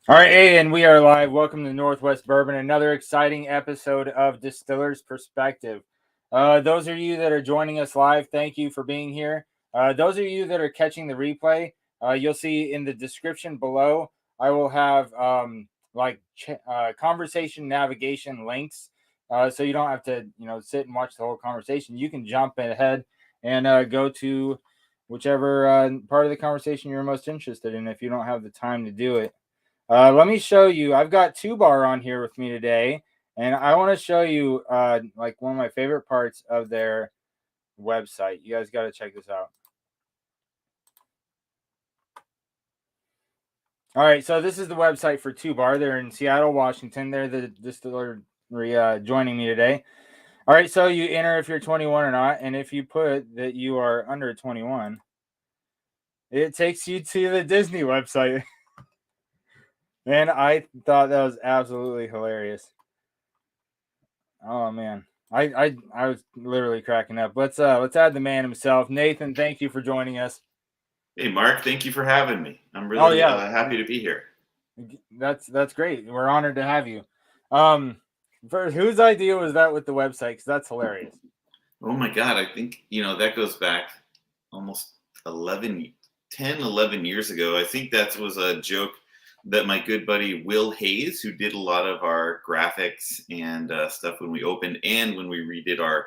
All right, hey, and we are live. Welcome to Northwest Bourbon, another exciting episode of Distiller's Perspective. Those of you that are joining us live, thank you for being here. Those of you that are catching the replay, you'll see in the description below, I will have conversation navigation links, so you don't have to, sit and watch the whole conversation. You can jump ahead and go to whichever part of the conversation you're most interested in if you don't have the time to do it. Let me show you. I've got 2Bar on here with me today, and I want to show you like one of my favorite parts of their website. You guys got to check this out. All right, so this is the website for 2Bar. They're in Seattle, Washington. They're the distillery joining me today. All right, so you enter if you're 21 or not, and if you put that you are under 21, it takes you to the Disney website. Man, I thought that was absolutely hilarious. Oh man, I was literally cracking up. Let's add the man himself, Nathan. Thank you for joining us. Hey Mark, thank you for having me. I'm really happy to be here. That's great. We're honored to have you. First, whose idea was that with the website? Because that's hilarious. Oh my God, I think that goes back almost 11 years ago. I think that was a joke that my good buddy Will Hayes, who did a lot of our graphics and stuff when we opened and when we redid our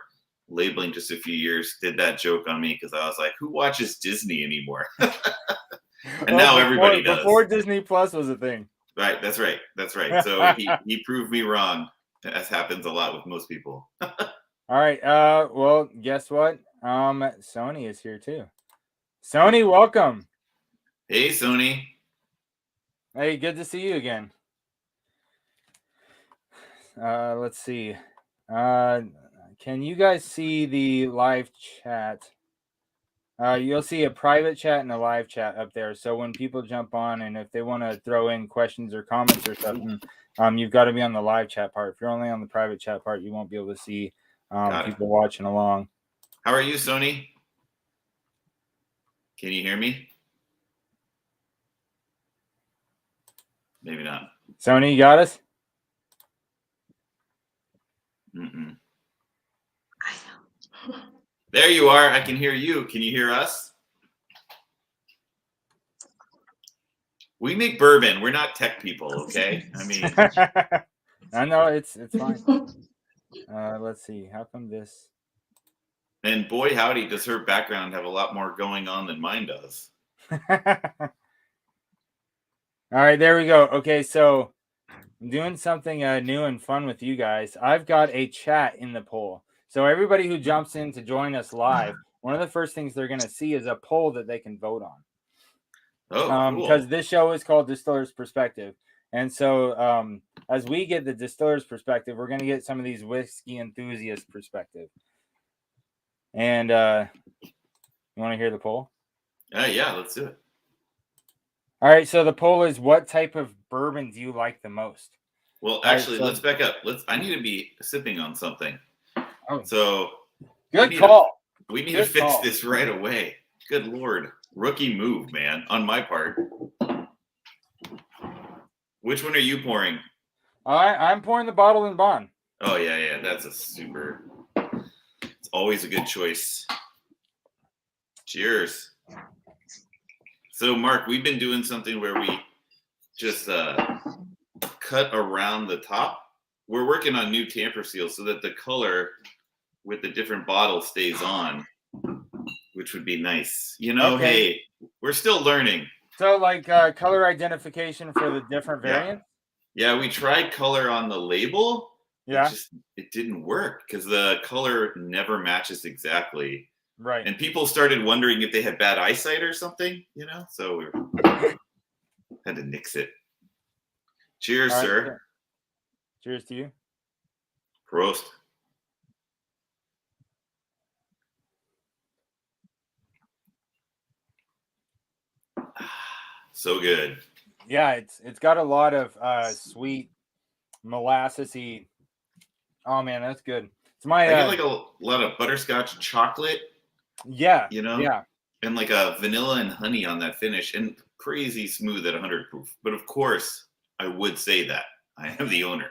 labeling just a few years, did that joke on me because I was like, who watches Disney anymore? And now everybody does. Before Disney Plus was a thing. Right, that's right. So he proved me wrong, as happens a lot with most people. All right. Well, guess what? Sonie is here too. Sonie, welcome. Hey, Sonie. Hey, good to see you again. Let's see. Can you guys see the live chat? You'll see a private chat and a live chat up there. So when people jump on and if they want to throw in questions or comments or something, you've got to be on the live chat part. If you're only on the private chat part, you won't be able to see people watching along. How are you, Sonie? Can you hear me? Maybe not. Sonie, you got us? Mm-mm. I know. There you are. I can hear you. Can you hear us? We make bourbon. We're not tech people, okay? I mean, I know it's fine. Let's see. How come this? And boy, howdy, does her background have a lot more going on than mine does. All right, there we go. Okay, so I'm doing something new and fun with you guys. I've got a chat in the poll. So everybody who jumps in to join us live, one of the first things they're going to see is a poll that they can vote on. Oh, cool. Because this show is called Distiller's Perspective. And so as we get the distiller's perspective, we're going to get some of these whiskey enthusiast perspective. And you want to hear the poll? Yeah, let's do it. All right, so the poll is, what type of bourbon do you like the most? Well, actually, let's back up. I need to be sipping on something. Oh, so good call. We need to fix this right away. Good Lord. Rookie move, man, on my part. Which one are you pouring? I'm pouring the bottle and bond. Oh, yeah. That's it's always a good choice. Cheers. So, Mark, we've been doing something where we just cut around the top. We're working on new tamper seals so that the color with the different bottles stays on, which would be nice. Okay. Hey, we're still learning. So, like color identification for the different variants? Yeah, we tried color on the label. Yeah. It didn't work because the color never matches exactly. Right. And people started wondering if they had bad eyesight or something, so we had to nix it. Cheers, right, sir. Cheers to you. Prost. So good. Yeah, it's got a lot of sweet molassesy. Oh man, that's good. It's I get like a lot of butterscotch chocolate. Yeah. Yeah. And like a vanilla and honey on that finish, and crazy smooth at 100 proof. But of course, I would say that I am the owner.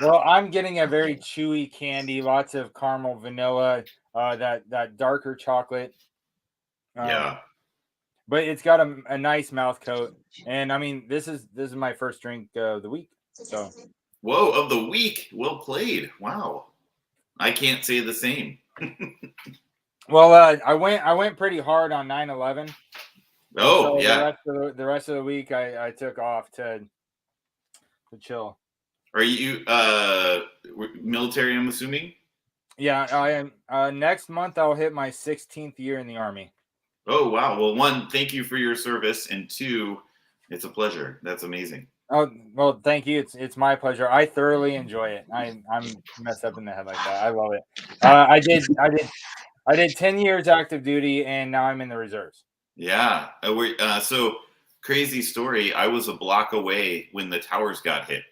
Well, I'm getting a very chewy candy, lots of caramel, vanilla, that darker chocolate. Yeah. But it's got a nice mouth coat, and I mean, this is my first drink of the week. So, Whoa, of the week. Well played. Wow. I can't say the same. well, I went pretty hard on 9/11. Oh, So yeah. the rest of the week, I took off to chill. Are you military, I'm assuming? Yeah, I am. Next month, I'll hit my 16th year in the Army. Oh, wow. Well, one, thank you for your service. And two, it's a pleasure. That's amazing. Oh well, thank you. It's my pleasure. I thoroughly enjoy it. I'm messed up in the head like that. I love it. I did 10 years active duty, and now I'm in the reserves. Yeah. So crazy story. I was a block away when the towers got hit.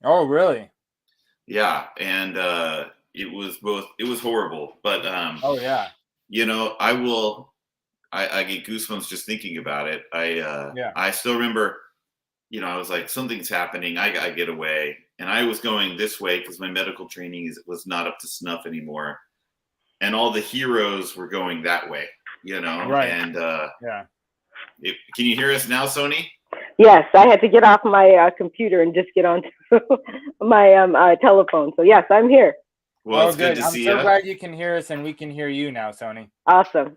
Oh, really? Yeah. And it was horrible. But Oh, yeah. I get goosebumps just thinking about it. Yeah. I still remember, I was like, something's happening. I gotta get away. And I was going this way because my medical training was not up to snuff anymore. And all the heroes were going that way, Right. And Yeah. can you hear us now, Sonie? Yes, I had to get off my computer and just get onto my telephone. So yes, I'm here. Well, it's good to see you. I'm so glad you can hear us, and we can hear you now, Sonie. Awesome.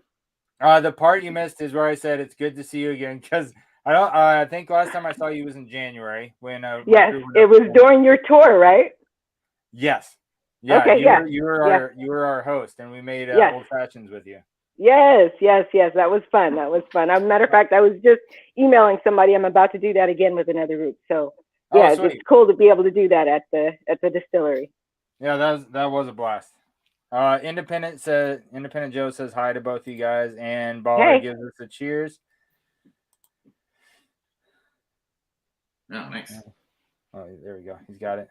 The part you missed is where I said it's good to see you again, because I think last time I saw you was in January when. Yes, it was during your tour, right? Yes. Yeah. Okay. You were our host, and we made old fashions with you. Yes. That was fun. As a matter of fact, I was just emailing somebody. I'm about to do that again with another group. So yeah, it's cool to be able to do that at the distillery. Yeah, that was a blast. Independent Joe says hi to both you guys, and Baller gives us a cheers. Oh, nice. Oh, there we go. He's got it.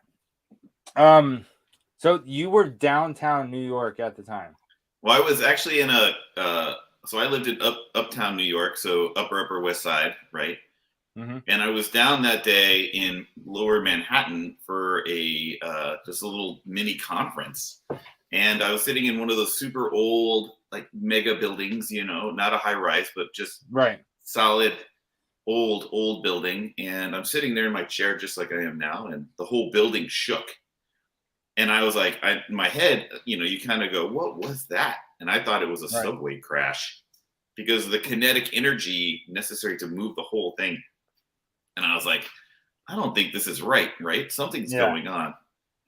So you were downtown New York at the time. Well, I was actually in so I lived in uptown New York, so upper West Side, right? Mm-hmm. And I was down that day in lower Manhattan for just a little mini conference. And I was sitting in one of those super old, like mega buildings, not a high rise, but just solid old building. And I'm sitting there in my chair just like I am now, and the whole building shook. And I was like, in my head, you kind of go, what was that? And I thought it was a subway crash because of the kinetic energy necessary to move the whole thing. And I was like, I don't think this is right? Something's going on.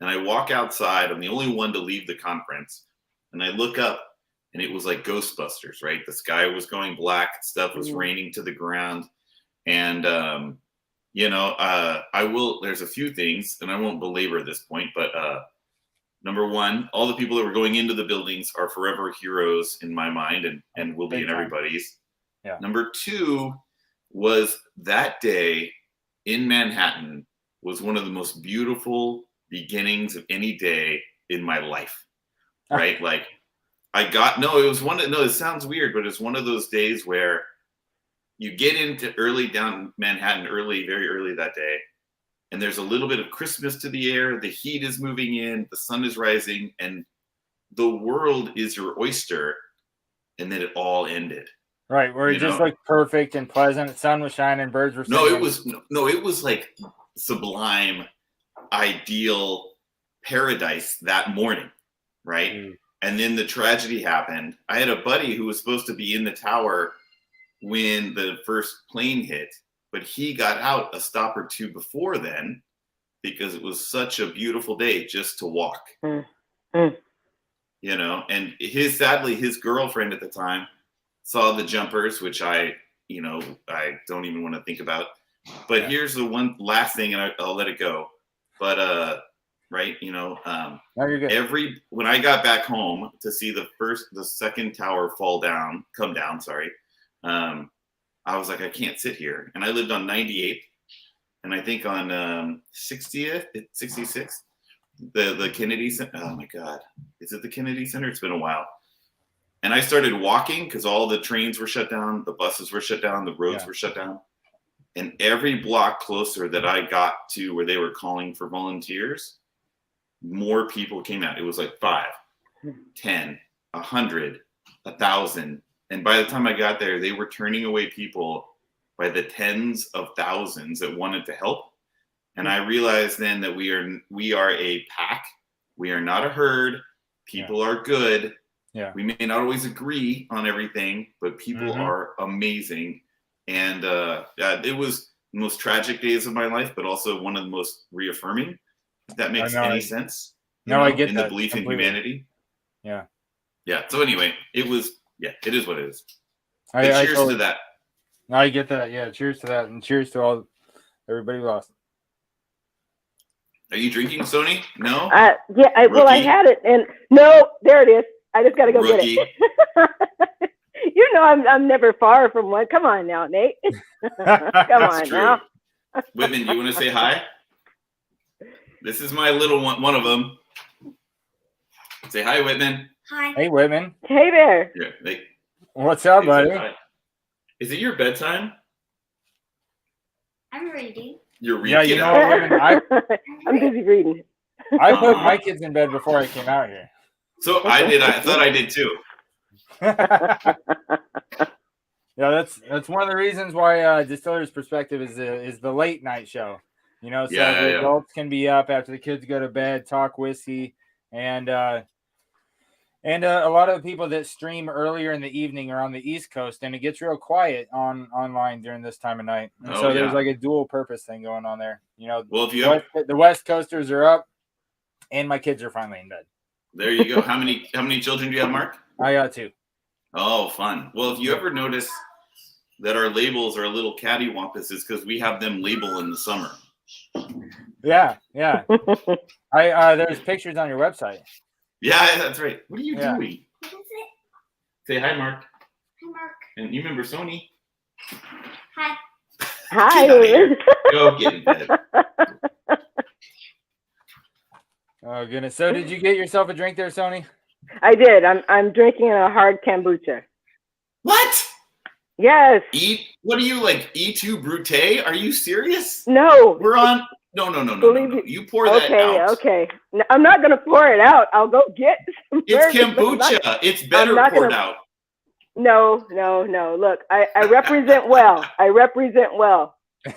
And I walk outside. I'm the only one to leave the conference. And I look up, and it was like Ghostbusters, right? The sky was going black. Stuff was raining to the ground. And, there's a few things, and I won't belabor this point, but number one, all the people that were going into the buildings are forever heroes in my mind and will be in everybody's. Yeah. Number two was that day in Manhattan was one of the most beautiful beginnings of any day in my life, right? It sounds weird, but it's one of those days where you get into down Manhattan very early that day, and there's a little bit of Christmas to the air. The heat is moving in, the sun is rising, and the world is your oyster. And then it all ended. Right, where it just looked perfect and pleasant. The sun was shining, birds were singing. It was like sublime, ideal paradise that morning, right? Mm. And then the tragedy happened. I had a buddy who was supposed to be in the tower when the first plane hit, but he got out a stop or two before then because it was such a beautiful day just to walk. And sadly his girlfriend at the time saw the jumpers, which I don't even want to think about. But here's the one last thing, and I'll let it go. But no, you're good. When I got back home to see the second tower come down, I was like, I can't sit here. And I lived on 98th, and I think on 60th, 66th, the Kennedy Center. Oh my God, is it the Kennedy Center? It's been a while. And I started walking because all the trains were shut down, the buses were shut down, the roads were shut down. And every block closer that I got to where they were calling for volunteers, more people came out. It was like 5, 10, 100, 1,000. And by the time I got there, they were turning away people by the tens of thousands that wanted to help. And I realized then that we are a pack. We are not a herd. People are good. Yeah. We may not always agree on everything, but people are amazing. And it was the most tragic days of my life, but also one of the most reaffirming, if that makes any sense. I get in that. The belief completely. in humanity. Yeah. Yeah. So anyway, it is what it is. I cheers to that. I get that. Yeah. Cheers to that. And cheers to everybody who lost. Are you drinking, Sonie? No? Yeah, I had it. And no, there it is. I just got to go get it. You know, I'm never far from one. Come on now, Nate. Come on now. Whitman, you want to say hi? This is my little one of them. Say hi, Whitman. Hi. Hey, Whitman. Hey there. Yeah, What's up, buddy? Is it your bedtime? I'm reading. You're reading. Yeah, you know what, Whitman? I'm busy reading. I put my kids in bed before I came out here. So I did. I thought I did too. Yeah, that's one of the reasons why Distiller's Perspective is the late night show. You know, so the adults can be up after the kids go to bed, talk whiskey, and a lot of the people that stream earlier in the evening are on the East Coast, and it gets real quiet online during this time of night. And so there's like a dual purpose thing going on there. You know, well, if the West Coasters are up, and my kids are finally in bed. There you go. How many children do you have, Mark? I got 2. Oh, fun. Well, if you ever notice that our labels are a little cattywampus, it's because we have them label in the summer. Yeah. There's pictures on your website. Yeah, that's right. What are you doing? What is it? Say hi, Mark. Hi, Mark. And you remember Sonie? Hi. Hi. Go get in bed. Oh goodness! So, did you get yourself a drink there, Sonie? I did. I'm drinking a hard kombucha. What? Yes. What are you like? E2 Brute? Are you serious? No. We're on. No. You pour that out. Okay. No, I'm not gonna pour it out. I'll go get some. It's kombucha. It's better poured out. No. Look, I represent well.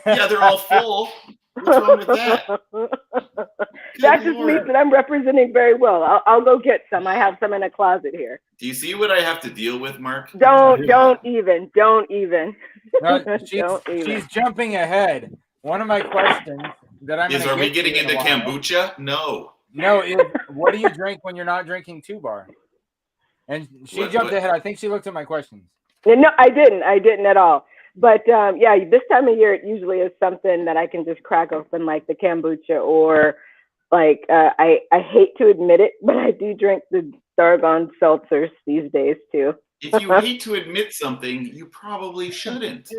Yeah, they're all full. What's wrong with that? That just means that I'm representing very well. I'll go get some. I have some in a closet here. Do you see what I have to deal with, Mark? Don't even. No, she's jumping ahead. One of my questions that I'm are we getting into kombucha? No. What do you drink when you're not drinking 2-bar? And she jumped ahead. I think she looked at my questions. No, I didn't at all. But this time of year, it usually is something that I can just crack open, like the kombucha, or like I hate to admit it, but I do drink the doggone seltzers these days too. If you hate to admit something, you probably shouldn't.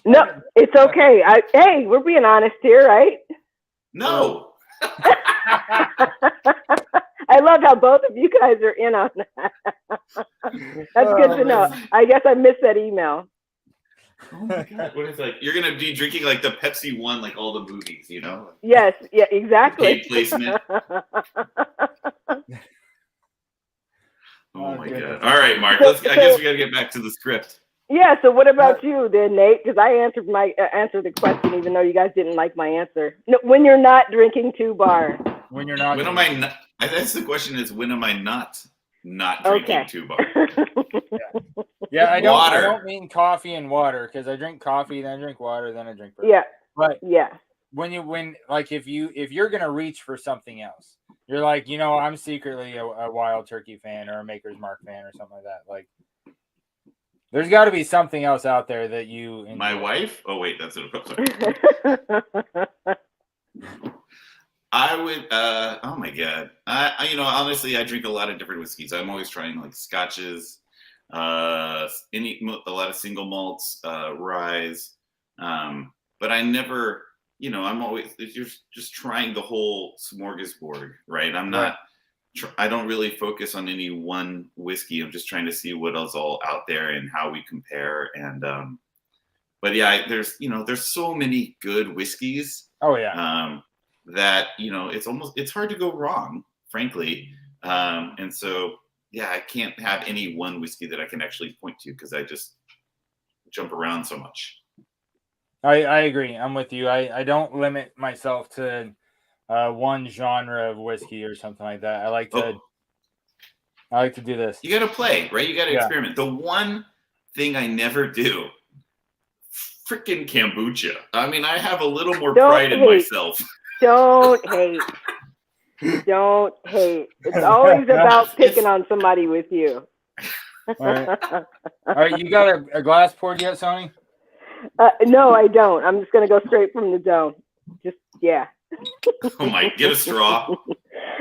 No, it's okay. Hey, we're being honest here, right? No. I love how both of you guys are in on that. That's good to know. I guess I missed that email. Oh my God. What is you're going to be drinking like the Pepsi one, like all the movies, you know? Yes, yeah, exactly. Paid placement. Oh my God. All right, Mark. I guess we got to get back to the script. Yeah, so what about you then, Nate? Because I answered the question even though you guys didn't like my answer. No, when you're not drinking 2-bar. When you're not. When am I not? I guess the question is, when am I not drinking 2-bar? Yeah, I don't mean coffee and water, because I drink coffee, then I drink water, then I drink bourbon. Yeah. But yeah. If you're gonna reach for something else, you're like, I'm secretly a Wild Turkey fan or a Maker's Mark fan or something like that. Like, there's got to be something else out there that you enjoy. My wife? Oh wait, that's it. I would. Oh my God. Honestly, I drink a lot of different whiskeys. I'm always trying like scotches, a lot of single malts, ryes. But I never. I'm always just trying the whole smorgasbord, right? I'm not. I don't really focus on any one whiskey. I'm just trying to see what else all out there and how we compare. And But yeah, there's so many good whiskeys. Oh yeah. That it's hard to go wrong, frankly. And so yeah, I can't have any one whiskey that I can actually point to because I just jump around so much. I agree. I'm with you. I don't limit myself to one genre of whiskey or something like that. I like to do this. You got to play, right? You got to experiment. The one thing I never do, freaking kombucha. I mean, I have a little more pride in myself. Don't hate. Don't hate. It's always about picking on somebody with you. All right. You got a glass poured yet, Sonie? No, I don't. I'm just gonna go straight from the dome. Oh my! Get a straw.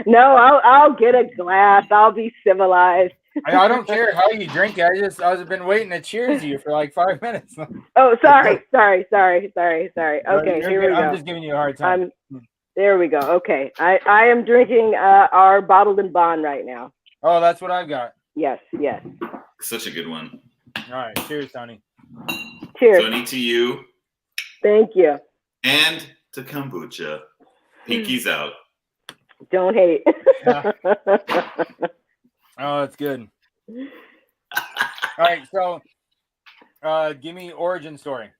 No, I'll get a glass. I'll be civilized. I don't care how you drink it. I've been waiting to cheers you for like 5 minutes. Oh, sorry. Okay, here we go. I'm just giving you a hard time. There we go. Okay, I am drinking our bottled and bond right now. Oh, that's what I've got. Yes. Such a good one. All right, cheers, Sonie. Cheers. Sonie, to you. Thank you. And to kombucha. Pinkies out. Don't hate. Yeah. Oh, it's good. All right, so give me origin story.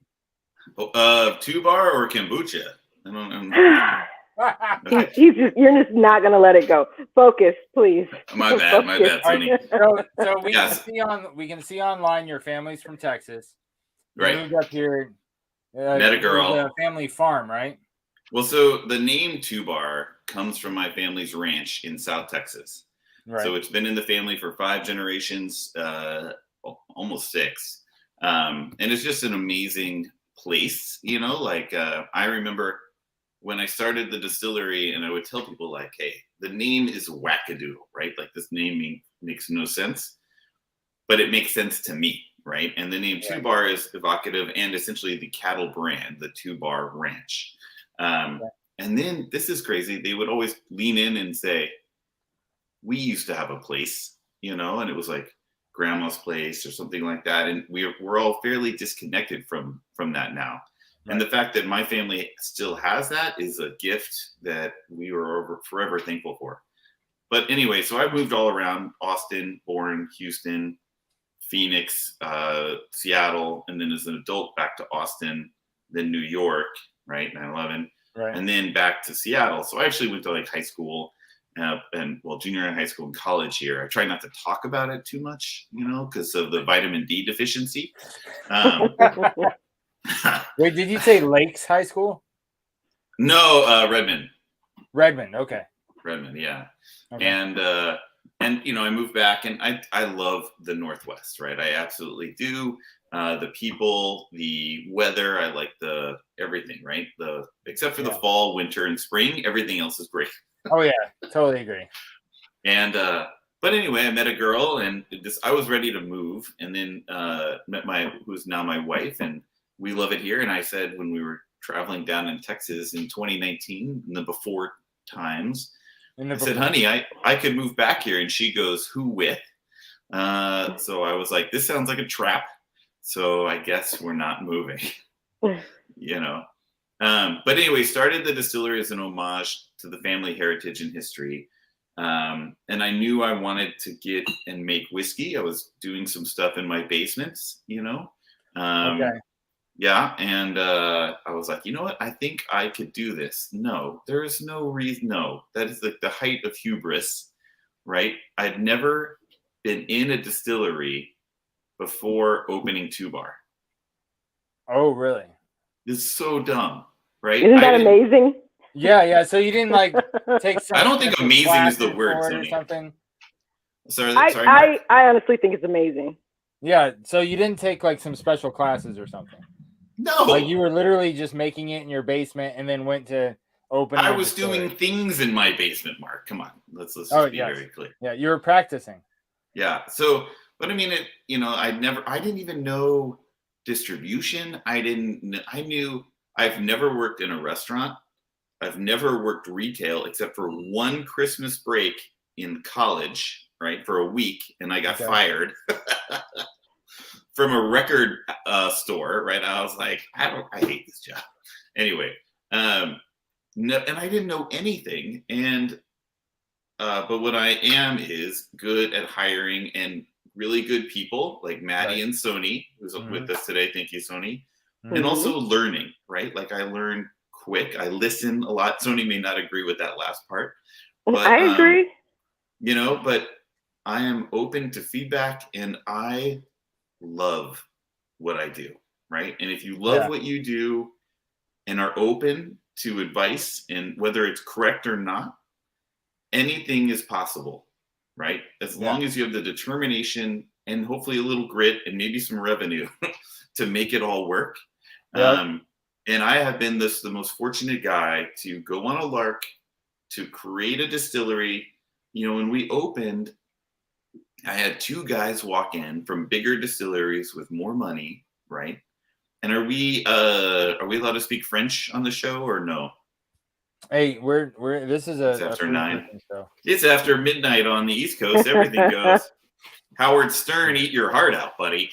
2-bar or kombucha? You're just not gonna let it go. Focus, please. My bad, Sonie. So we can see online your family's from Texas. You right. moved up here. Met a girl. A family farm, right? Well, so the name 2-bar comes from my family's ranch in South Texas. Right. So it's been in the family for 5 generations, almost 6. And it's just an amazing place, I remember when I started the distillery and I would tell people like, hey, the name is wackadoodle, right? Like this name makes no sense, but it makes sense to me, right? And the name 2-bar is evocative and essentially the cattle brand, the 2-bar ranch. And then this is crazy. They would always lean in and say, we used to have a place, and it was like grandma's place or something like that. And we're all fairly disconnected from that now. Right. And the fact that my family still has that is a gift that we were forever thankful for. But anyway, so I moved all around Austin, born Houston, Phoenix, Seattle, and then as an adult back to Austin, then New York, right, 9/11, right, and then back to Seattle. So I actually went to like high school junior high school and college here. I try not to talk about it too much, because of the vitamin D deficiency. Wait, did you say Lakes High School? No, Redmond. Redmond, okay. Redmond, yeah. Okay. And I moved back, and I love the Northwest, right? I absolutely do. The people, the weather, I like the everything, right? Except for the fall, winter, and spring, everything else is great. Oh yeah, totally agree. And but anyway, I met a girl, and I was ready to move, and then met who's now my wife, and we love it here. And I said when we were traveling down in Texas in 2019, in the before times, I said, honey, I could move back here. And she goes, who with? So I was like, this sounds like a trap. So I guess we're not moving, But anyway, started the distillery as an homage to the family heritage and history. And I knew I wanted to get and make whiskey. I was doing some stuff in my basements, Okay. Yeah. And I was like, you know what? I think I could do this. No, there is no reason. No, that is the height of hubris, right? I'd never been in a distillery before opening 2-bar. Oh, really? It's so dumb, right? Isn't that amazing? Yeah. So you didn't take some. I don't think amazing is the word or something. Sorry, I honestly think it's amazing. Yeah. So you didn't take some special classes or something. No. You were literally just making it in your basement and then went to open. I was doing things in my basement, Mark. Come on. Let's be very clear. Yeah, you were practicing. Yeah. So, but I mean, I didn't even know distribution. I've never worked in a restaurant. I've never worked retail except for one Christmas break in college, right, for a week, and I got fired from a record store, right? I was like, I hate this job. Anyway, no, and I didn't know anything. And but what I am is good at hiring and really good people like Maddie and Sonie, who's with us today. Thank you, Sonie. And also learning, right? Like I learn quick. I listen a lot. Sonie may not agree with that last part. But, I agree. You know, but I am open to feedback and I love what I do, right? And if you love what you do and are open to advice and whether it's correct or not, anything is possible, right? As long as you have the determination and hopefully a little grit and maybe some revenue to make it all work. And I have been the most fortunate guy to go on a lark, to create a distillery. You know, when we opened, I had 2 guys walk in from bigger distilleries with more money, right? And are we allowed to speak French on the show or no? Hey, this is It's after a 9. Show. It's after midnight on the East Coast. Everything goes. Howard Stern, eat your heart out, buddy.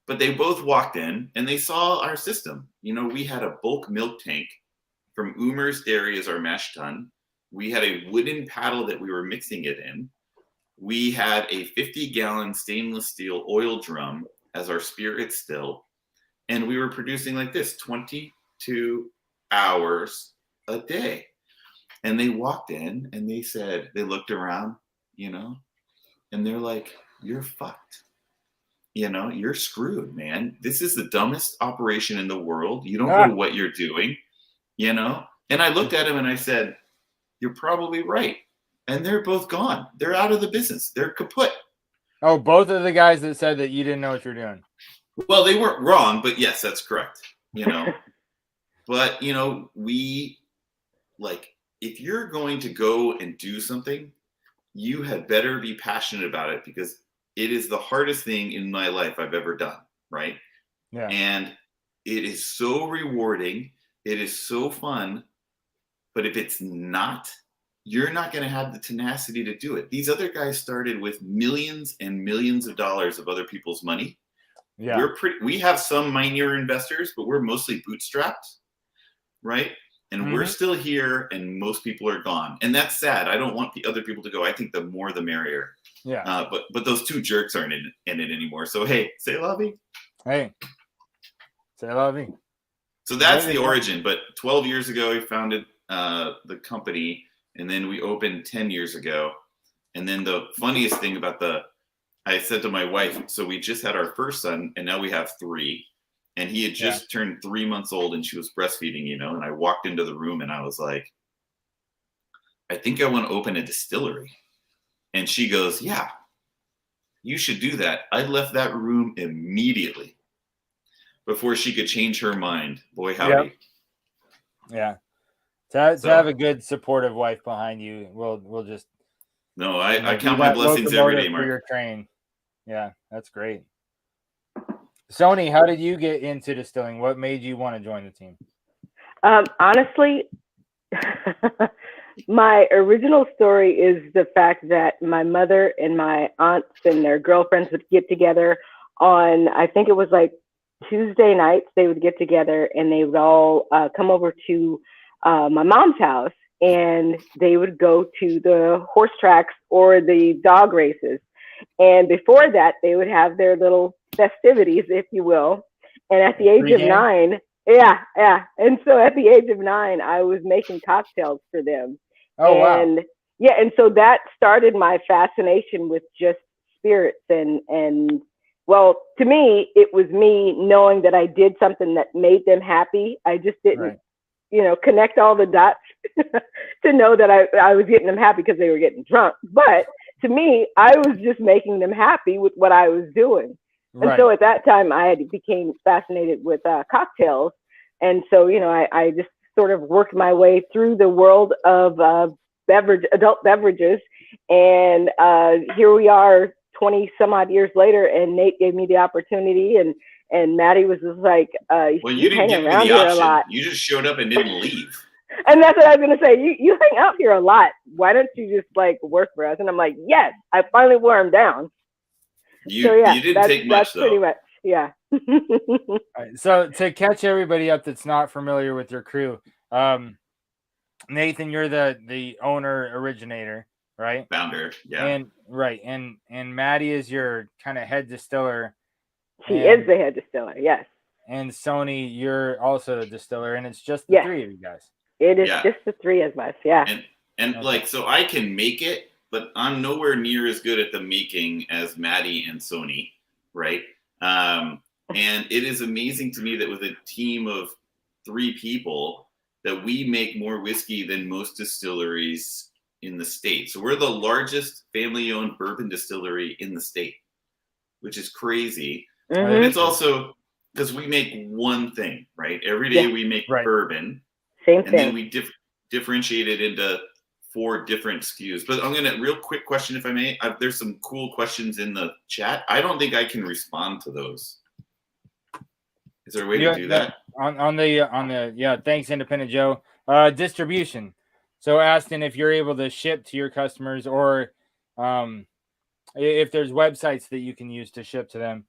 But they both walked in and they saw our system. You know, we had a bulk milk tank from Umer's Dairy as our mash tun. We had a wooden paddle that we were mixing it in. We had a 50-gallon stainless steel oil drum as our spirit still. And we were producing like this, 22 hours a day. And they walked in and they said, they looked around, you know, and they're like, you're fucked. You know, you're screwed, man. This is the dumbest operation in the world. You don't know what you're doing, you know? And I looked at him and I said, you're probably right. And they're both gone. They're out of the business. They're kaput. Oh, both of the guys that said that you didn't know what you're doing. Well, they weren't wrong, but yes, that's correct. You know, but you know, we like, if you're going to go and do something, you had better be passionate about it because it is the hardest thing in my life I've ever done. Right. Yeah. And it is so rewarding. It is so fun. But if it's not, you're not going to have the tenacity to do it. These other guys started with millions and millions of dollars of other people's money. Yeah. We have some minor investors, but we're mostly bootstrapped, right? And we're still here and most people are gone. And that's sad. I don't want the other people to go. I think the more the merrier. Yeah. But those 2 jerks aren't in it anymore. So, hey, say la vie. Hey, say la vie. So that's the origin. But 12 years ago, we founded the company, and then we opened 10 years ago. And then the funniest thing about I said to my wife, so we just had our first son, and now we have 3. And he had just turned 3 months old, and she was breastfeeding, you know. And I walked into the room, and I was like, I think I want to open a distillery. And she goes, yeah, you should do that. I left that room immediately before she could change her mind. Boy, howdy. Yeah. To have a good supportive wife behind you, we'll just. No, I count my blessings every day, Mark. For your train. Yeah, that's great. Sonie, how did you get into distilling? What made you want to join the team? Honestly, my original story is the fact that my mother and my aunts and their girlfriends would get together on, I think it was like Tuesday nights, they would get together and they would all come over to my mom's house and they would go to the horse tracks or the dog races. And before that, they would have their little festivities, if you will. And at the age of 9, yeah. And so at the age of 9, I was making cocktails for them. Oh, and, wow. Yeah, and so that started my fascination with just spirits. And well, to me, it was me knowing that I did something that made them happy. I just didn't, connect all the dots to know that I was getting them happy because they were getting drunk. But to me, I was just making them happy with what I was doing. Right. And so at that time, I became fascinated with cocktails. And so, I just sort of worked my way through the world of adult beverages. And here we are 20 some odd years later, and Nate gave me the opportunity and Maddie was just like, well, you didn't give me the option. You just showed up and didn't leave. And that's what I was going to say. You hang out here a lot. Why don't you just work for us? And I'm like, yes, I finally wore him down. You So yeah, you didn't that's take much pretty though. much, yeah. All right, so to catch everybody up that's not familiar with your crew, Nathan, you're the owner originator, right? Founder, yeah. And Maddie is your kind of head distiller. She is the head distiller, yes. And Sonie, you're also a distiller, and it's just the three of you guys. It is just the three of us, yeah. And Okay. like, so I can make it, but I'm nowhere near as good at the making as Maddie and Sonie, right? And it is amazing to me that with a team of 3 people, that we make more whiskey than most distilleries in the state. So we're the largest family-owned bourbon distillery in the state, which is crazy. Mm-hmm. But it's also because we make one thing, right? Every day we make bourbon. Same thing. And then we differentiate it into 4 different SKUs. But I'm gonna real quick question, if I may. There's some cool questions in the chat. I don't think I can respond to those. Is there a way to do that? On the thanks, Independent Joe. Distribution. So asking if you're able to ship to your customers, or if there's websites that you can use to ship to them.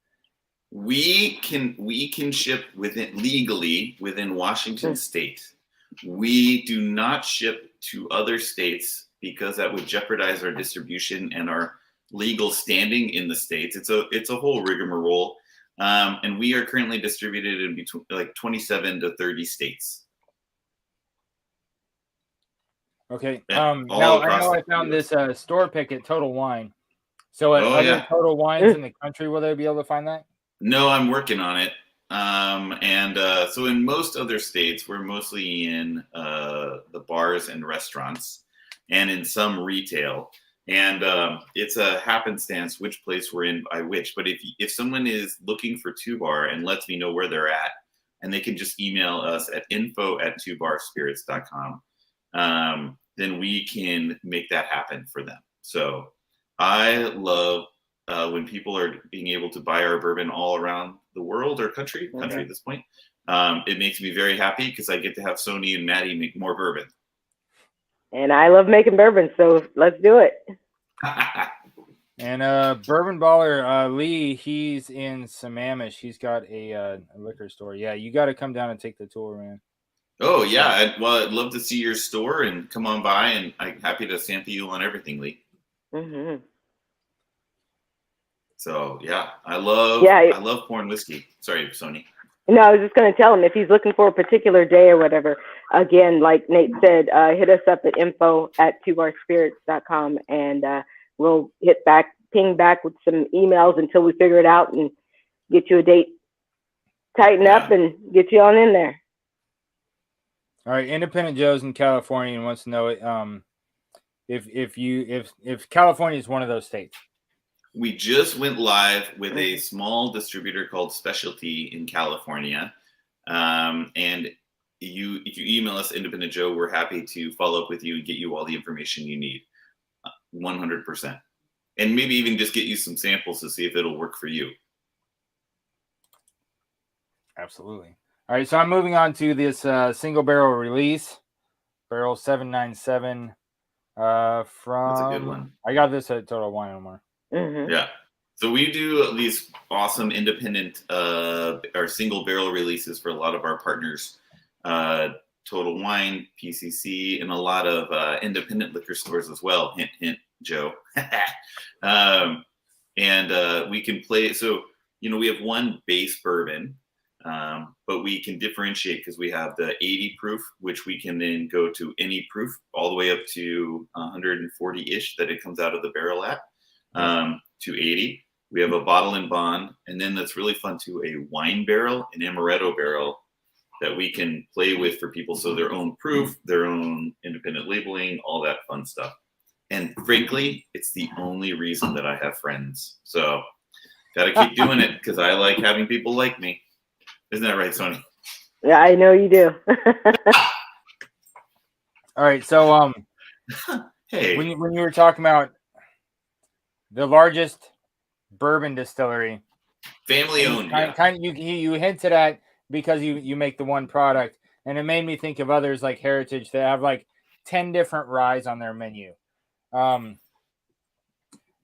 We can ship legally within Washington State. We do not ship to other states because that would jeopardize our distribution and our legal standing in the states. It's a whole rigmarole. And we are currently distributed in between like 27 to 30 states. Okay. Yeah, now I know I found this store pick at Total Wine. So other Total Wines in the country, will they be able to find that? No, I'm working on it. So in most other states, we're mostly in the bars and restaurants, and in some retail. And it's a happenstance which place we're in by which. But if someone is looking for 2Bar and lets me know where they're at, and they can just email us at info@twobarspirits.com, then we can make that happen for them. So I love when people are being able to buy our bourbon all around the world or country at this point. It makes me very happy because I get to have Sonie and Maddie make more bourbon. And I love making bourbon, so let's do it. And Bourbon Baller Lee, he's in Sammamish. He's got a liquor store. Yeah, you got to come down and take the tour, man. Oh yeah, I'd love to see your store and come on by, and I'm happy to sample you on everything, Lee. Mm-hmm. So yeah, I love pouring whiskey. Sorry, Sonie. No, I was just going to tell him if he's looking for a particular day or whatever. Again, like Nate said, hit us up at info@twobarspirits.com, and we'll ping back with some emails until we figure it out and get you a date, tighten up, and get you on in there. All right, Independent Joe's in California and wants to know if California is one of those states. We just went live with a small distributor called Specialty in California. And if you email us, Independent Joe, we're happy to follow up with you and get you all the information you need. 100%. And maybe even just get you some samples to see if it'll work for you. Absolutely. All right, so I'm moving on to this single barrel release, barrel 797 from... That's a good one. I got this at Total Wine and More. Mm-hmm. Yeah. So we do these awesome independent or single barrel releases for a lot of our partners, Total Wine, PCC, and a lot of independent liquor stores as well. Hint, hint, Joe. And we can play. So, we have one base bourbon, but we can differentiate because we have the 80 proof, which we can then go to any proof all the way up to 140-ish that it comes out of the barrel at. To 80. We have a bottle and bond, and then that's really fun too, a wine barrel, an Amaretto barrel that we can play with for people. So their own proof, their own independent labeling, all that fun stuff. And frankly, it's the only reason that I have friends. So got to keep doing it because I like having people like me. Isn't that right, Sonie? Yeah, I know you do. All right, so hey, when you were talking about the largest bourbon distillery, family owned, you hinted at because you make the one product, and it made me think of others like Heritage that have like 10 different ryes on their menu.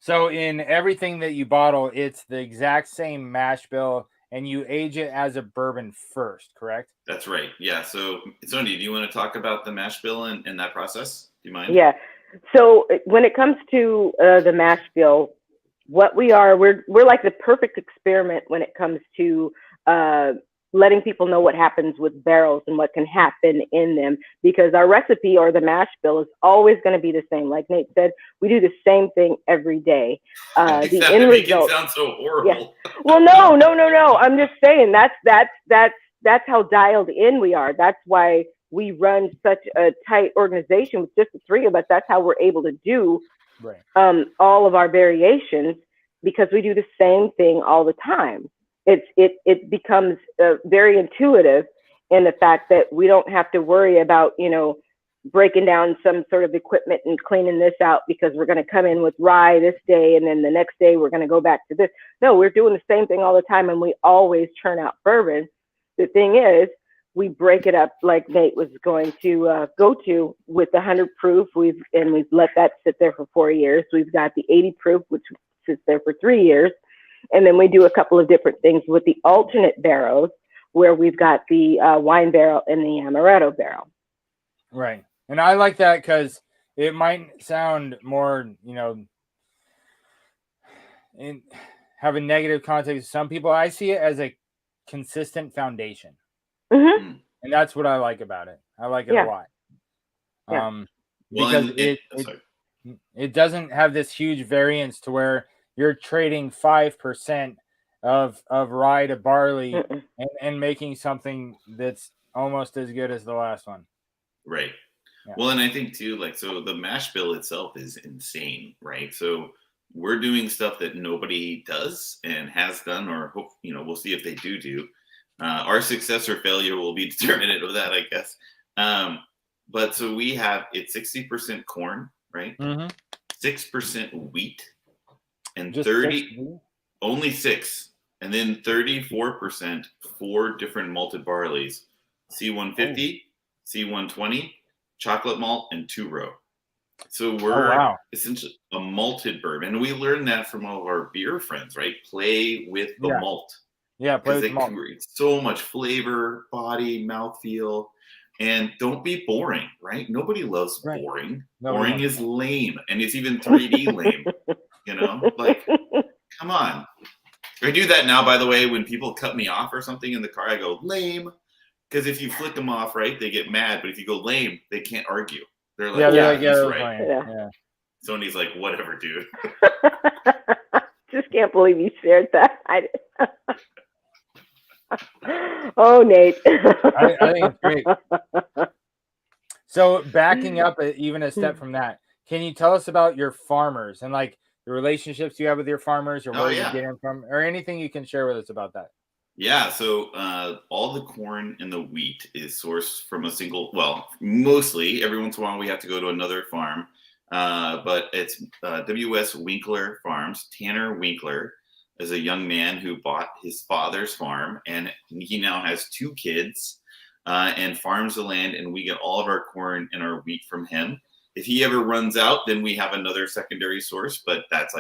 So in everything that you bottle, it's the exact same mash bill, and you age it as a bourbon first, correct? That's right. Yeah. So, Sonie, do you want to talk about the mash bill and that process? Do you mind? Yeah. So when it comes to the mash bill, what we're like the perfect experiment when it comes to letting people know what happens with barrels and what can happen in them, because our recipe or the mash bill is always going to be the same. Like Nate said, we do the same thing every day. The end result. It sounds so horrible. Yeah. Well, no. I'm just saying that's how dialed in we are. That's why we run such a tight organization with just the three of us. That's how we're able to do all of our variations, because we do the same thing all the time. It becomes very intuitive in the fact that we don't have to worry about, breaking down some sort of equipment and cleaning this out because we're going to come in with rye this day and then the next day we're going to go back to this. No, we're doing the same thing all the time, and we always churn out bourbon. The thing is, we break it up like Nate was going to go to with the 100 proof. We've let that sit there for 4 years. We've got the 80 proof, which sits there for 3 years. And then we do a couple of different things with the alternate barrels, where we've got the wine barrel and the Amaretto barrel. Right. And I like that because it might sound more, and have a negative context to some people. I see it as a consistent foundation. Mm-hmm. And that's what I like about it. I like it a lot. Because it doesn't have this huge variance to where you're trading 5% of rye to barley and making something that's almost as good as the last one. Right. Yeah. Well, and I think too, so the mash bill itself is insane, right? So we're doing stuff that nobody does and has done, or hope, we'll see if they do. Our success or failure will be determinant of that, I guess. But so we have, it's 60% corn, right? 6% wheat, and Just 30, only 6, and then 34%, 4 different malted barleys, C150, C120, chocolate malt, and 2-row. So we're essentially a malted bourbon. And we learned that from all of our beer friends, right? Play with the malt. Yeah, play with the malt. It's so much flavor, body, mouthfeel. And don't be boring, right? Nobody loves boring. Boring is lame. And it's even 3D lame. Come on. I do that now, by the way, when people cut me off or something in the car, I go, lame. Because if you flick them off, right, they get mad. But if you go lame, they can't argue. They're like, he's right. Yeah. Sonie's like, whatever, dude. Just can't believe you shared that. Oh, Nate. I think it's great. So backing up even a step from that, can you tell us about your farmers and the relationships you have with your farmers, or where you get them from, or anything you can share with us about that? Yeah, so all the corn and the wheat is sourced from a single, mostly. Every once in a while we have to go to another farm, but it's W.S. Winkler Farms. Tanner Winkler is a young man who bought his father's farm, and he now has 2 kids and farms the land, and we get all of our corn and our wheat from him. If he ever runs out, then we have another secondary source, but that's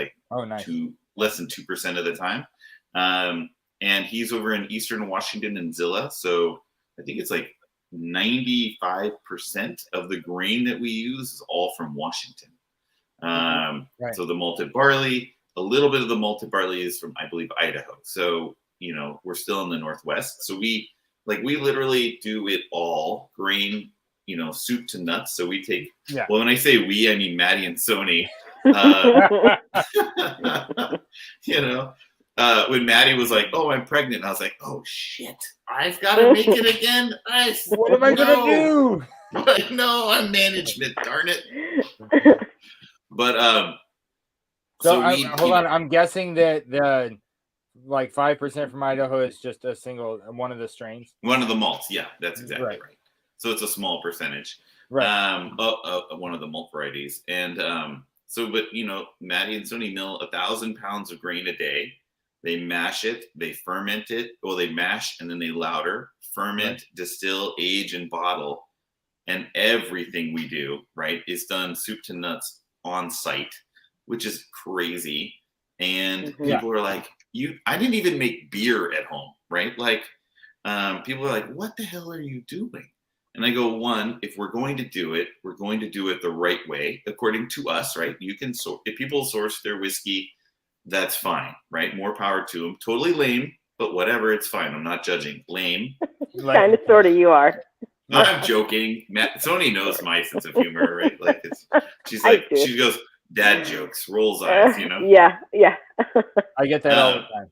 less than 2% of the time. And he's over in Eastern Washington and Zilla. So I think it's 95% of the grain that we use is all from Washington. So the malted barley, a little bit of the malted barley is from, I believe, Idaho. So, we're still in the Northwest. So we literally do it all, grain, soup to nuts. So we take, when I say we, I mean Maddie and Sonie. When Maddie was like, "Oh, I'm pregnant," I was like, "Oh shit, I've got to make it again." What am I gonna do? No, I'm management. Darn it. But hold on. I'm guessing that the 5% from Idaho is just a single one of the strains. One of the malts. Yeah, that's exactly right. So it's a small percentage. Right. One of the malt varieties, and but Maddie and Sonie mill 1,000 pounds of grain a day. They mash it, they ferment it. Well, they mash and then they lauter, ferment, distill, age, and bottle. And everything we do, right, is done soup to nuts on site. which is crazy. And Mhm. people are like, I didn't even make beer at home, right? Like, people are like, what the hell are you doing? And I go, one, if we're going to do it, we're going to do it the right way, according to us, right? You can if people source their whiskey, that's fine, right? More power to them. Totally lame, but whatever, it's fine. I'm not judging. Lame. Kind of, sort of, you are. I'm joking. Sonie knows my sense of humor, right? Like she's I like, do. she goes, dad jokes, rolls eyes, you know? Yeah. I get that all the time.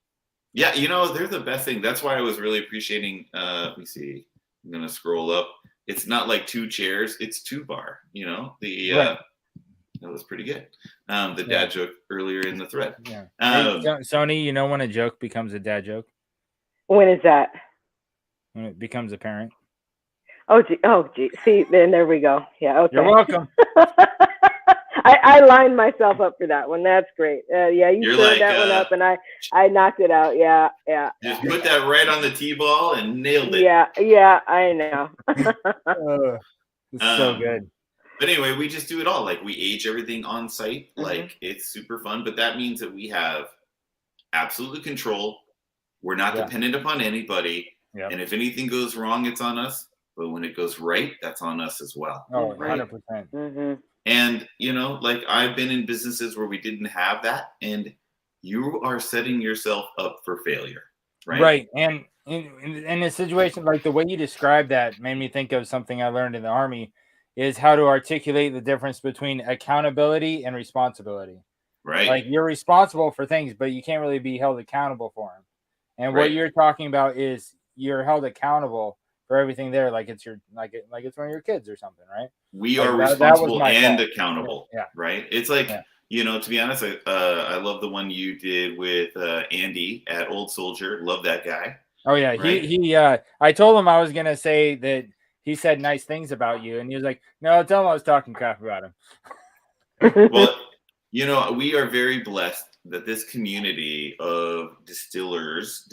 Yeah, you know, they're the best thing. That's why I was really appreciating, let me see, I'm going to scroll up. It's not like 2 chairs, it's 2 bar, you know? That was pretty good. The dad joke earlier in the thread. Yeah. Hey, Sonie, you know when a joke becomes a dad joke? When is that? When it becomes apparent. Oh, gee. See, then there we go. Yeah, okay. You're welcome. I lined myself up for that one. That's great. Yeah, you You're showed that one up, and I knocked it out. Yeah. Just put that right on the T-ball and nailed it. Yeah, I know. It's so good. But anyway, we just do it all. Like, we age everything on site. Like, it's super fun. But that means that we have absolute control. We're not dependent upon anybody. Yep. And if anything goes wrong, it's on us. But when it goes right, that's on us as well. Oh, right? 100%. Mm-hmm. And, you know, like, I've been in businesses where we didn't have that. And you are setting yourself up for failure. Right. Right. And in a situation like the way you described that made me think of something I learned in the Army, is how to articulate the difference between accountability and responsibility. Right. Like, you're responsible for things, but you can't really be held accountable for them. And what you're talking about is you're held accountable for everything there, like it's it's one of your kids or something, right? We like are responsible and fault. accountable. Yeah. Right. It's like, you know, to be honest, I love the one you did with Andy at Old Soldier. Love that guy. Oh yeah, right? he I told him I was gonna say that he said nice things about you, and he was like, "No, tell him I was talking crap about him." Well, you know, we are very blessed that this community of distilleries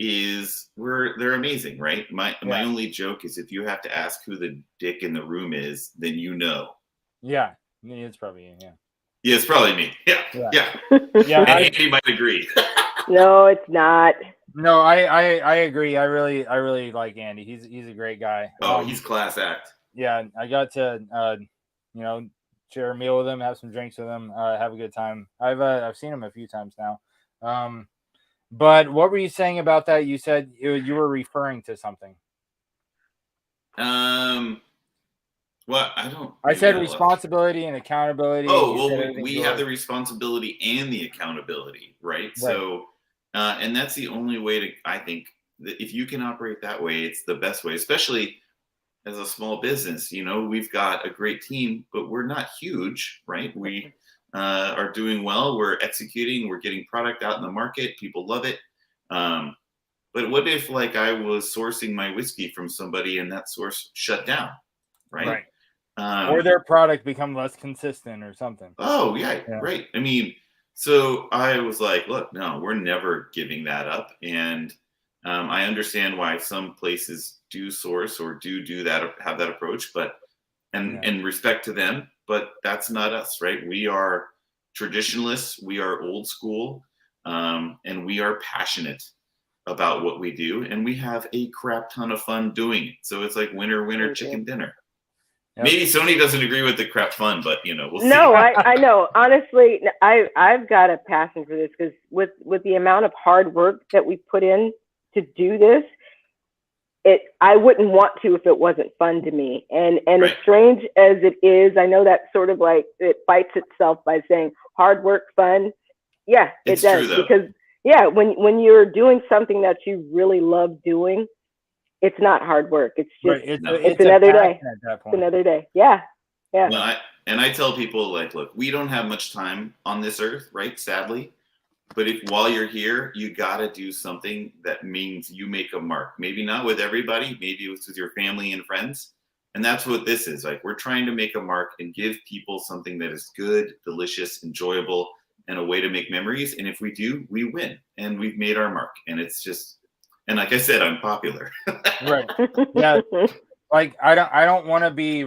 they're amazing, right? My only joke is, if you have to ask who the dick in the room is, then you know. Yeah, it's probably you. Yeah, it's probably me. Yeah. And Andy might agree. No, it's not. No, I agree. I really like Andy. He's a great guy. Oh, he's class act. Yeah, I got to share a meal with him, have some drinks with him, have a good time. I've seen him a few times now. But what were you saying about that? You said you were referring to something. Well, I don't. I said responsibility and accountability. Oh, well, we have the responsibility and the accountability, right? So, and that's the only way to, I think, that if you can operate that way, it's the best way, especially as a small business. You know, we've got a great team, but we're not huge, right? We are doing well. We're executing. We're getting product out in the market. People love it. But what if, like, I was sourcing my whiskey from somebody and that source shut down, right? Or their product become less consistent or something. Oh, yeah, right. I mean, so I was like, look, no, we're never giving that up. And I understand why some places do source or do that, have that approach, but and respect to them, but that's not us, right? We are traditionalists, we are old school, and we are passionate about what we do, and we have a crap ton of fun doing it. So it's like winner, chicken dinner. Yep. Maybe Sonie doesn't agree with the crap fun, but we'll see. No, I know. Honestly, I've got a passion for this, because with the amount of hard work that we put in to do this, I wouldn't want to if it wasn't fun to me. And as strange as it is, I know that sort of like it fights itself by saying hard work, fun. Yeah, it does. True, because when you're doing something that you really love doing, it's not hard work. It's just it's another day. It's another day. Yeah. Well, I tell people, like, look, we don't have much time on this earth, right? Sadly. But while you're here, you got to do something that means you make a mark. Maybe not with everybody. Maybe it's with your family and friends. And that's what this is. Like, we're trying to make a mark and give people something that is good, delicious, enjoyable, and a way to make memories. And if we do, we win. And we've made our mark. And it's just, and like I said, I'm popular. Right. Yeah. Like, I don't want to be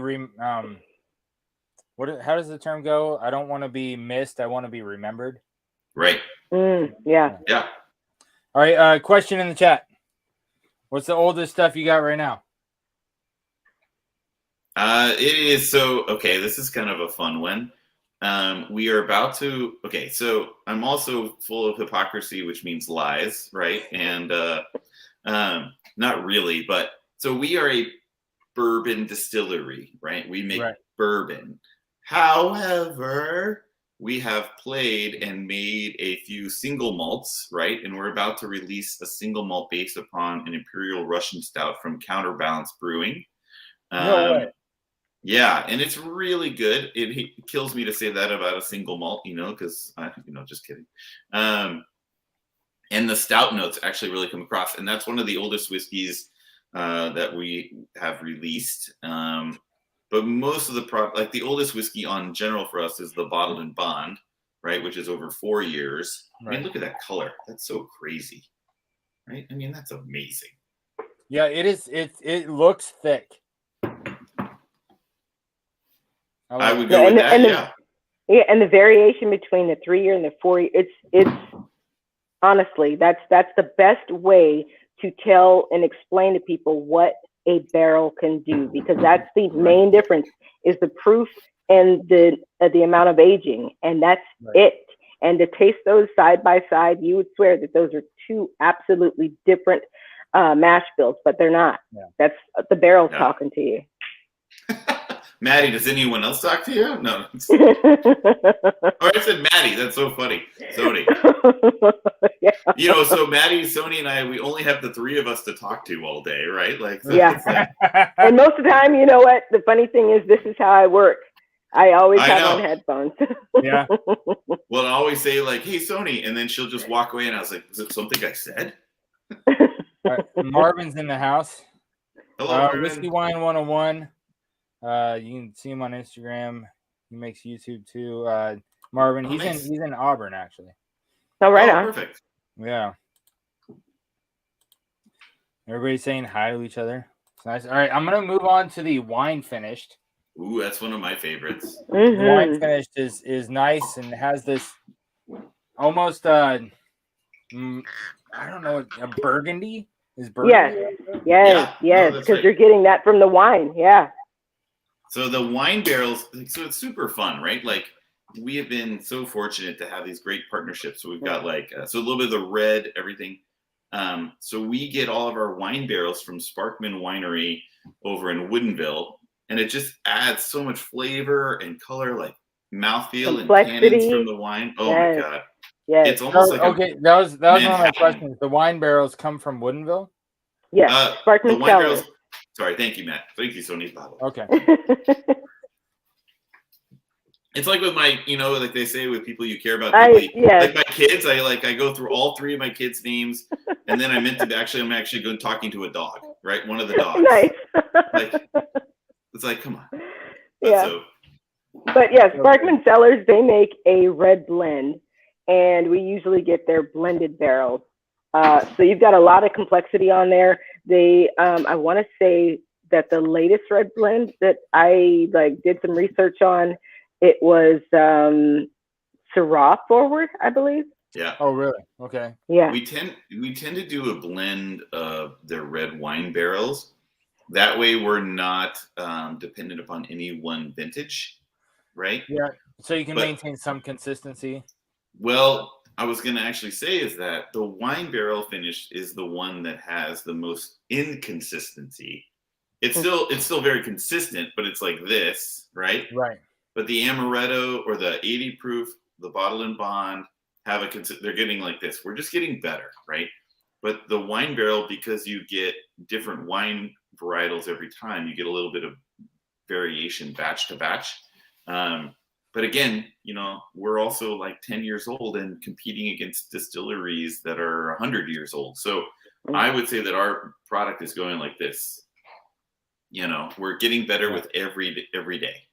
How does the term go? I don't want to be missed. I want to be remembered. Right. Yeah. Yeah. All right. Question in the chat. What's the oldest stuff you got right now? It is okay. This is kind of a fun one. We are about to. Okay, so I'm also full of hypocrisy, which means lies, right? And not really, but so we are a bourbon distillery, right? We make bourbon. However, we have played and made a few single malts, right? And we're about to release a single malt based upon an Imperial Russian Stout from Counterbalance Brewing. No way. Yeah, and it's really good. It kills me to say that about a single malt, because just kidding. And the stout notes actually really come across, and that's one of the oldest whiskeys that we have released. But most of the product, like the oldest whiskey on general for us, is the Bottled and Bond, right, which is over 4 years. Right. I mean, look at that color. That's so crazy, right? I mean, that's amazing. Yeah, it is. It looks thick. I would go with that. Yeah, and the variation between the 3 year and the 4 year, it's honestly that's the best way to tell and explain to people what a barrel can do, because that's the main difference is the proof and the amount of aging, and that's it. And to taste those side by side, you would swear that those are two absolutely different mash bills, but they're not. Yeah. That's the barrel talking to you. Maddie, does anyone else talk to you? No. Oh, I said Maddie. That's so funny. Sonie. Yeah. So Maddie, Sonie, and I, we only have the three of us to talk to all day, right? And most of the time, you know what? The funny thing is, this is how I work. I always have on headphones. Yeah. Well, I always say hey, Sonie, and then she'll just walk away, and I was like, is it something I said? Marvin's in the house. Hello, Marvin. Whiskey Wine 101. You can see him on Instagram. He makes YouTube too. Marvin, he's in Auburn actually. Oh, right on. Perfect. Yeah. Everybody's saying hi to each other. It's nice. All right, I'm gonna move on to the wine finished. Ooh, that's one of my favorites. Mm-hmm. The wine finished is nice and has this almost I don't know, a burgundy. Is burgundy? Yes, because you're getting that from the wine. Yeah. So the wine barrels, so it's super fun, right? We have been so fortunate to have these great partnerships. So we've got so a little bit of the red, everything. So we get all of our wine barrels from Sparkman Winery over in Woodinville, and it just adds so much flavor and color, mouthfeel and tannins from the wine. Oh my God. Yes. It's almost that was one of my questions. The wine barrels come from Woodinville? Yes. Sparkman Cellar. Sorry, thank you, Matt. Thank you, Sonie. Okay. It's like with my, like they say with people you care about. Like my kids, I go through all three of my kids' names, and then I'm actually going talking to a dog, right? One of the dogs. Nice. It's come on. Yeah. But Sparkman Cellars, they make a red blend, and we usually get their blended barrels. So you've got a lot of complexity on there. They, I want to say that the latest red blend that I did some research on, it was Syrah forward, I believe. Yeah. Oh, really? Okay. Yeah. We tend to do a blend of their red wine barrels. That way, we're not dependent upon any one vintage, right? Yeah. So you can maintain some consistency. Well, I was going to actually say is that the wine barrel finish is the one that has the most inconsistency. It's still very consistent, but it's like this, right? Right. But the Amaretto or the 80 proof, the Bottled and Bond they're getting like this. We're just getting better, right? But the wine barrel, because you get different wine varietals every time, you get a little bit of variation batch to batch. But again, we're also 10 years old and competing against distilleries that are 100 years old. So I would say that our product is going like this. We're getting better with every day.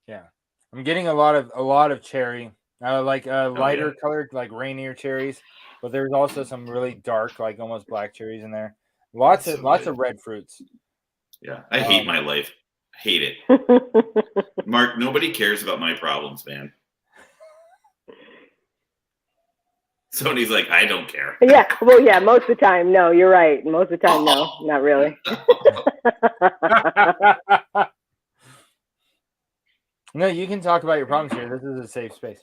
Yeah, I'm getting a lot of cherry, lighter colored, Rainier cherries, but there's also some really dark, almost black cherries in there. Lots of red fruits. Yeah, I hate my life. Hate it. Mark, nobody cares about my problems, man. Sonie's like, I don't care. Yeah, well, yeah, most of the time, no, you're right. Most of the time, no, not really. No, you can talk about your problems here. This is a safe space.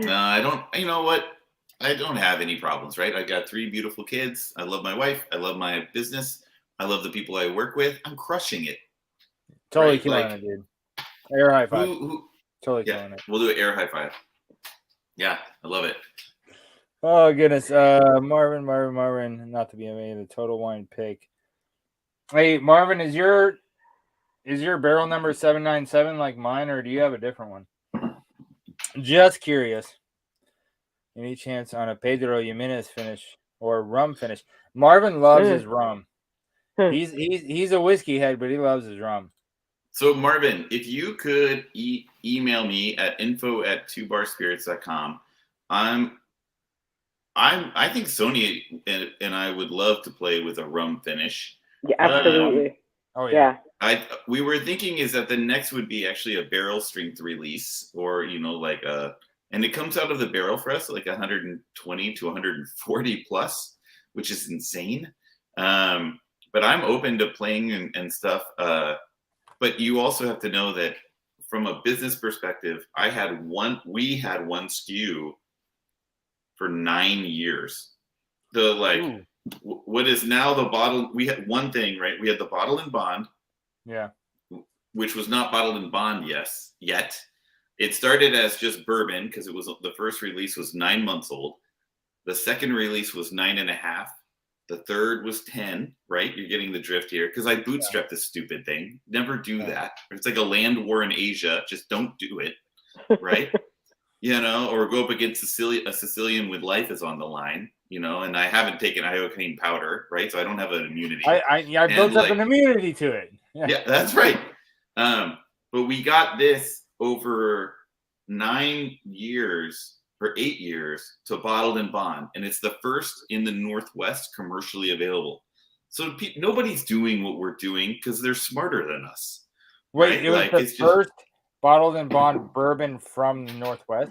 I don't, you know what? I don't have any problems, right? I got 3 beautiful kids. I love my wife. I love my business. I love the people I work with. I'm crushing it. Totally Right, killing like- it, dude. Air high five. Who, Totally yeah, killing it. we'll do an air high five. Yeah, I love it. Oh goodness. Marvin, not to be the total wine pick. Hey, Marvin, is your barrel number 797 like mine, or do you have a different one? Just curious. Any chance on a Pedro Jimenez finish or rum finish? Marvin loves his rum. He's a whiskey head, but he loves his rum. So Marvin, if you could email me at info@twobarspirits.com, I think Sonie and I would love to play with a rum finish. Yeah, absolutely. Oh yeah. We were thinking is that the next would be actually a barrel strength release, or like and it comes out of the barrel for us like 120 to 140 plus, which is insane. But I'm open to playing and stuff. But you also have to know that from a business perspective, we had one SKU for 9 years. What is now the bottle? We had one thing, right? We had the bottle and bond. Yeah. Which was not bottled and bond yet. It started as just bourbon because it was the first release was 9 months old. The second release was 9.5. The third was 10, right? You're getting the drift here because I bootstrapped this stupid thing. Never do that. It's like a land war in Asia. Just don't do it, right? Or go up against a Sicilian with life is on the line, and I haven't taken iocane powder, right? So I don't have an immunity. I built up an immunity to it. Yeah, that's right. But we got this over 9 years or 8 years to bottled and bond, and it's the first in the Northwest commercially available. So nobody's doing what we're doing because they're smarter than us. Wait, right? it was the first bottled and bond bourbon from the Northwest?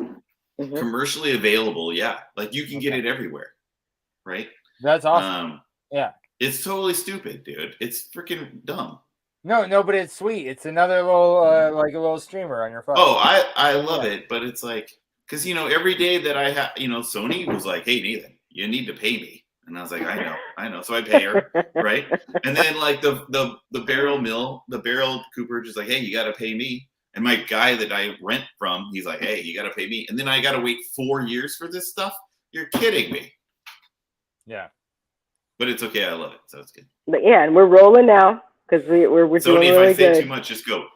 Commercially available, yeah. Like you can get it everywhere, right? That's awesome. Yeah. It's totally stupid, dude. It's freaking dumb. No, but it's sweet. It's another little like a little streamer on your phone. Oh, I love it, but it's like because every day that I have, Sonie was like, "Hey, Nathan, you need to pay me," and I was like, "I know," so I pay her, right? And then like the barrel cooper just like, "Hey, you got to pay me," and my guy that I rent from, he's like, "Hey, you got to pay me," and then I got to wait 4 years for this stuff. You're kidding me. Yeah, but it's okay. I love it, so it's good. But yeah, and we're rolling now because we're Sonie, doing really if I say good. too much, just go.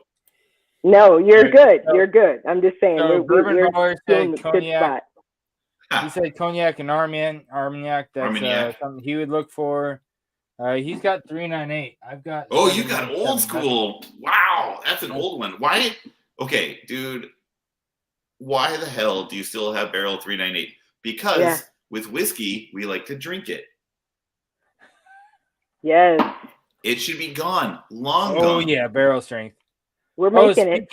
No, you're Right. good. So- You're good. I'm just saying. So Bourbon we're Baller doing said a good cognac. spot. He said cognac and Armagnac. That's Armagnac. something he would look for. He's got 398. I've got. Oh, you got 797. old school. Wow, that's an old one. Why? Okay, dude. Why the hell do you still have barrel 398? Because with whiskey, we like to drink it. Yes, It should be gone. Long Oh gone. yeah, barrel strength. we're making it.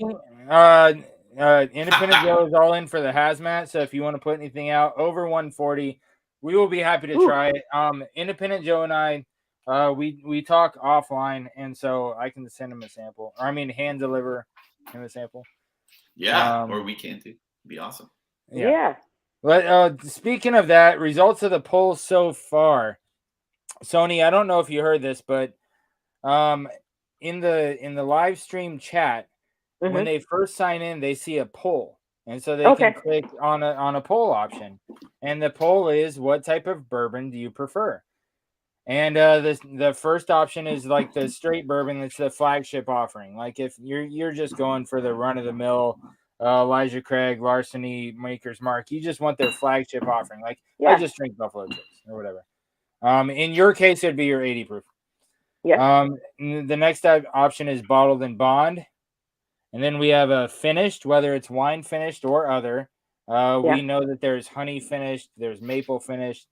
Independent Joe is all in for the hazmat. So if you want to put anything out over 140, we will be happy to try it. Independent Joe and I, we talk offline, and so I can send him a sample. Or I mean, hand deliver him a sample. Yeah, or we can too. It'd be awesome. Yeah. But speaking of that, results of the polls so far. Sonie, I don't know if you heard this, but in the live stream chat, when they first sign in, they see a poll, and so they can click on a poll option, and the poll is, what type of bourbon do you prefer? And the first option is like the straight bourbon. It's the flagship offering. Like if you're just going for the run of the mill, Elijah Craig, Larceny, Maker's Mark, you just want their flagship offering. Like I just drink Buffalo Trace or whatever. In your case, it'd be your 80 proof. Yeah. The next option is bottled and bond. And then we have a finished, whether it's wine finished or other. We know that there's honey finished, there's maple finished,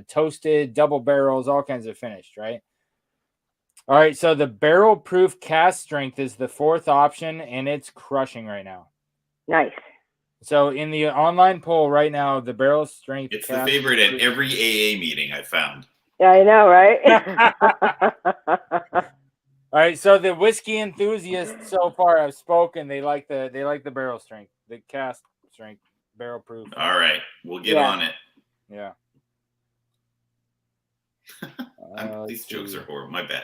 toasted, double barrels, all kinds of finished, right? All right, so the barrel proof cask strength is the fourth option, and it's crushing right now. Nice. So in the online poll right now, the barrel strength It's the favorite at every AA meeting I found. Yeah, I know, right? All right, so the whiskey enthusiasts so far have spoken. They like the barrel strength, the cask strength, barrel proof. All right, we'll get on it. Yeah. These jokes are horrible. My bad.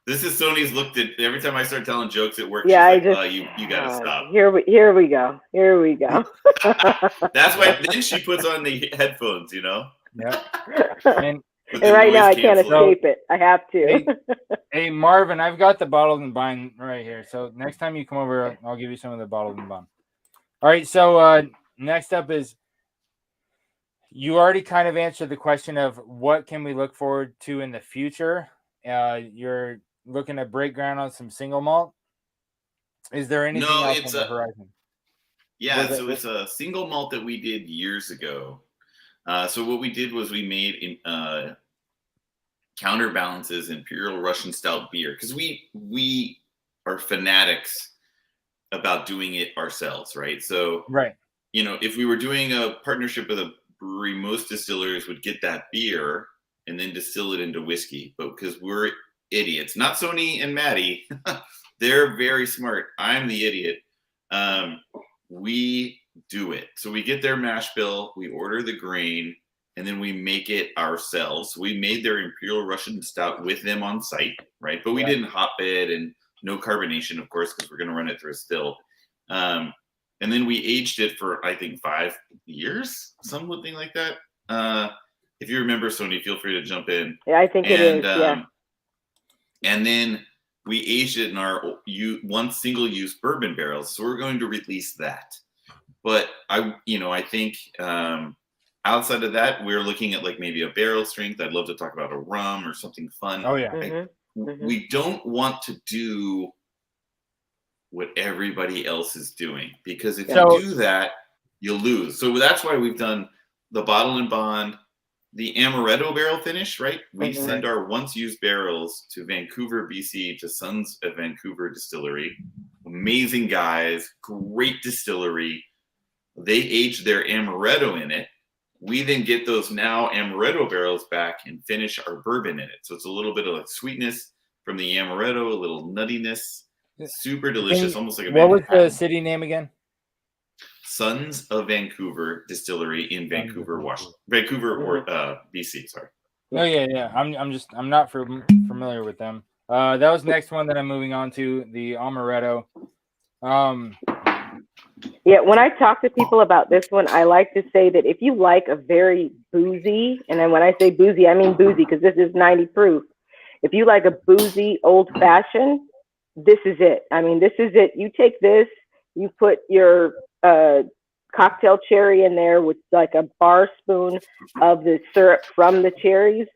This is Sonie's looked at every time I start telling jokes at work. Yeah, she's like, you gotta stop. Here we go. That's why then she puts on the headphones, Yeah. And right now I can't escape it. I have to. Hey, Marvin, I've got the bottled and bond right here. So next time you come over, I'll give you some of the bottled and bond. All right. So next up is, you already kind of answered the question of what can we look forward to in the future. You're looking to break ground on some single malt. Is there anything else on the horizon? Yeah, so it's a single malt that we did years ago. So what we did was we made counterbalances Imperial Russian Stout beer, because we are fanatics about doing it ourselves, right? So right, if we were doing a partnership with a brewery, most distillers would get that beer and then distill it into whiskey. But because we're idiots, not Sonie and Maddie, they're very smart. I'm the idiot. We do it. So we get their mash bill, we order the grain, and then we make it ourselves. We made their Imperial Russian Stout with them on site, right? But we didn't hop it, and no carbonation, of course, because we're going to run it through a still. And then we aged it for, I think, 5 years, something like that. If you remember, Sonie, feel free to jump in. Yeah, I think it is. Yeah. And then we aged it in our one single-use bourbon barrels. So we're going to release that. But I think outside of that, we're looking at like maybe a barrel strength. I'd love to talk about a rum or something fun. Oh yeah. We don't want to do what everybody else is doing, because if you do that, you'll lose. So that's why we've done the bottle and bond, the Amaretto barrel finish, right? We send our once used barrels to Vancouver, BC, to Sons of Vancouver Distillery. Amazing guys, great distillery. They age their Amaretto in it. We then get those now Amaretto barrels back and finish our bourbon in it. So it's a little bit of like sweetness from the Amaretto, a little nuttiness. Super delicious, almost like a What was the city name again? Sons of Vancouver Distillery in Vancouver, Washington. Vancouver or BC, sorry. Oh yeah. I'm not familiar with them. That was the next one that I'm moving on to, the Amaretto. Yeah, when I talk to people about this one, I like to say that if you like a very boozy, and then when I say boozy, I mean boozy because this is 90 proof. If you like a boozy old fashioned, this is it. I mean, this is it. You take this, you put your cocktail cherry in there with like a bar spoon of the syrup from the cherries.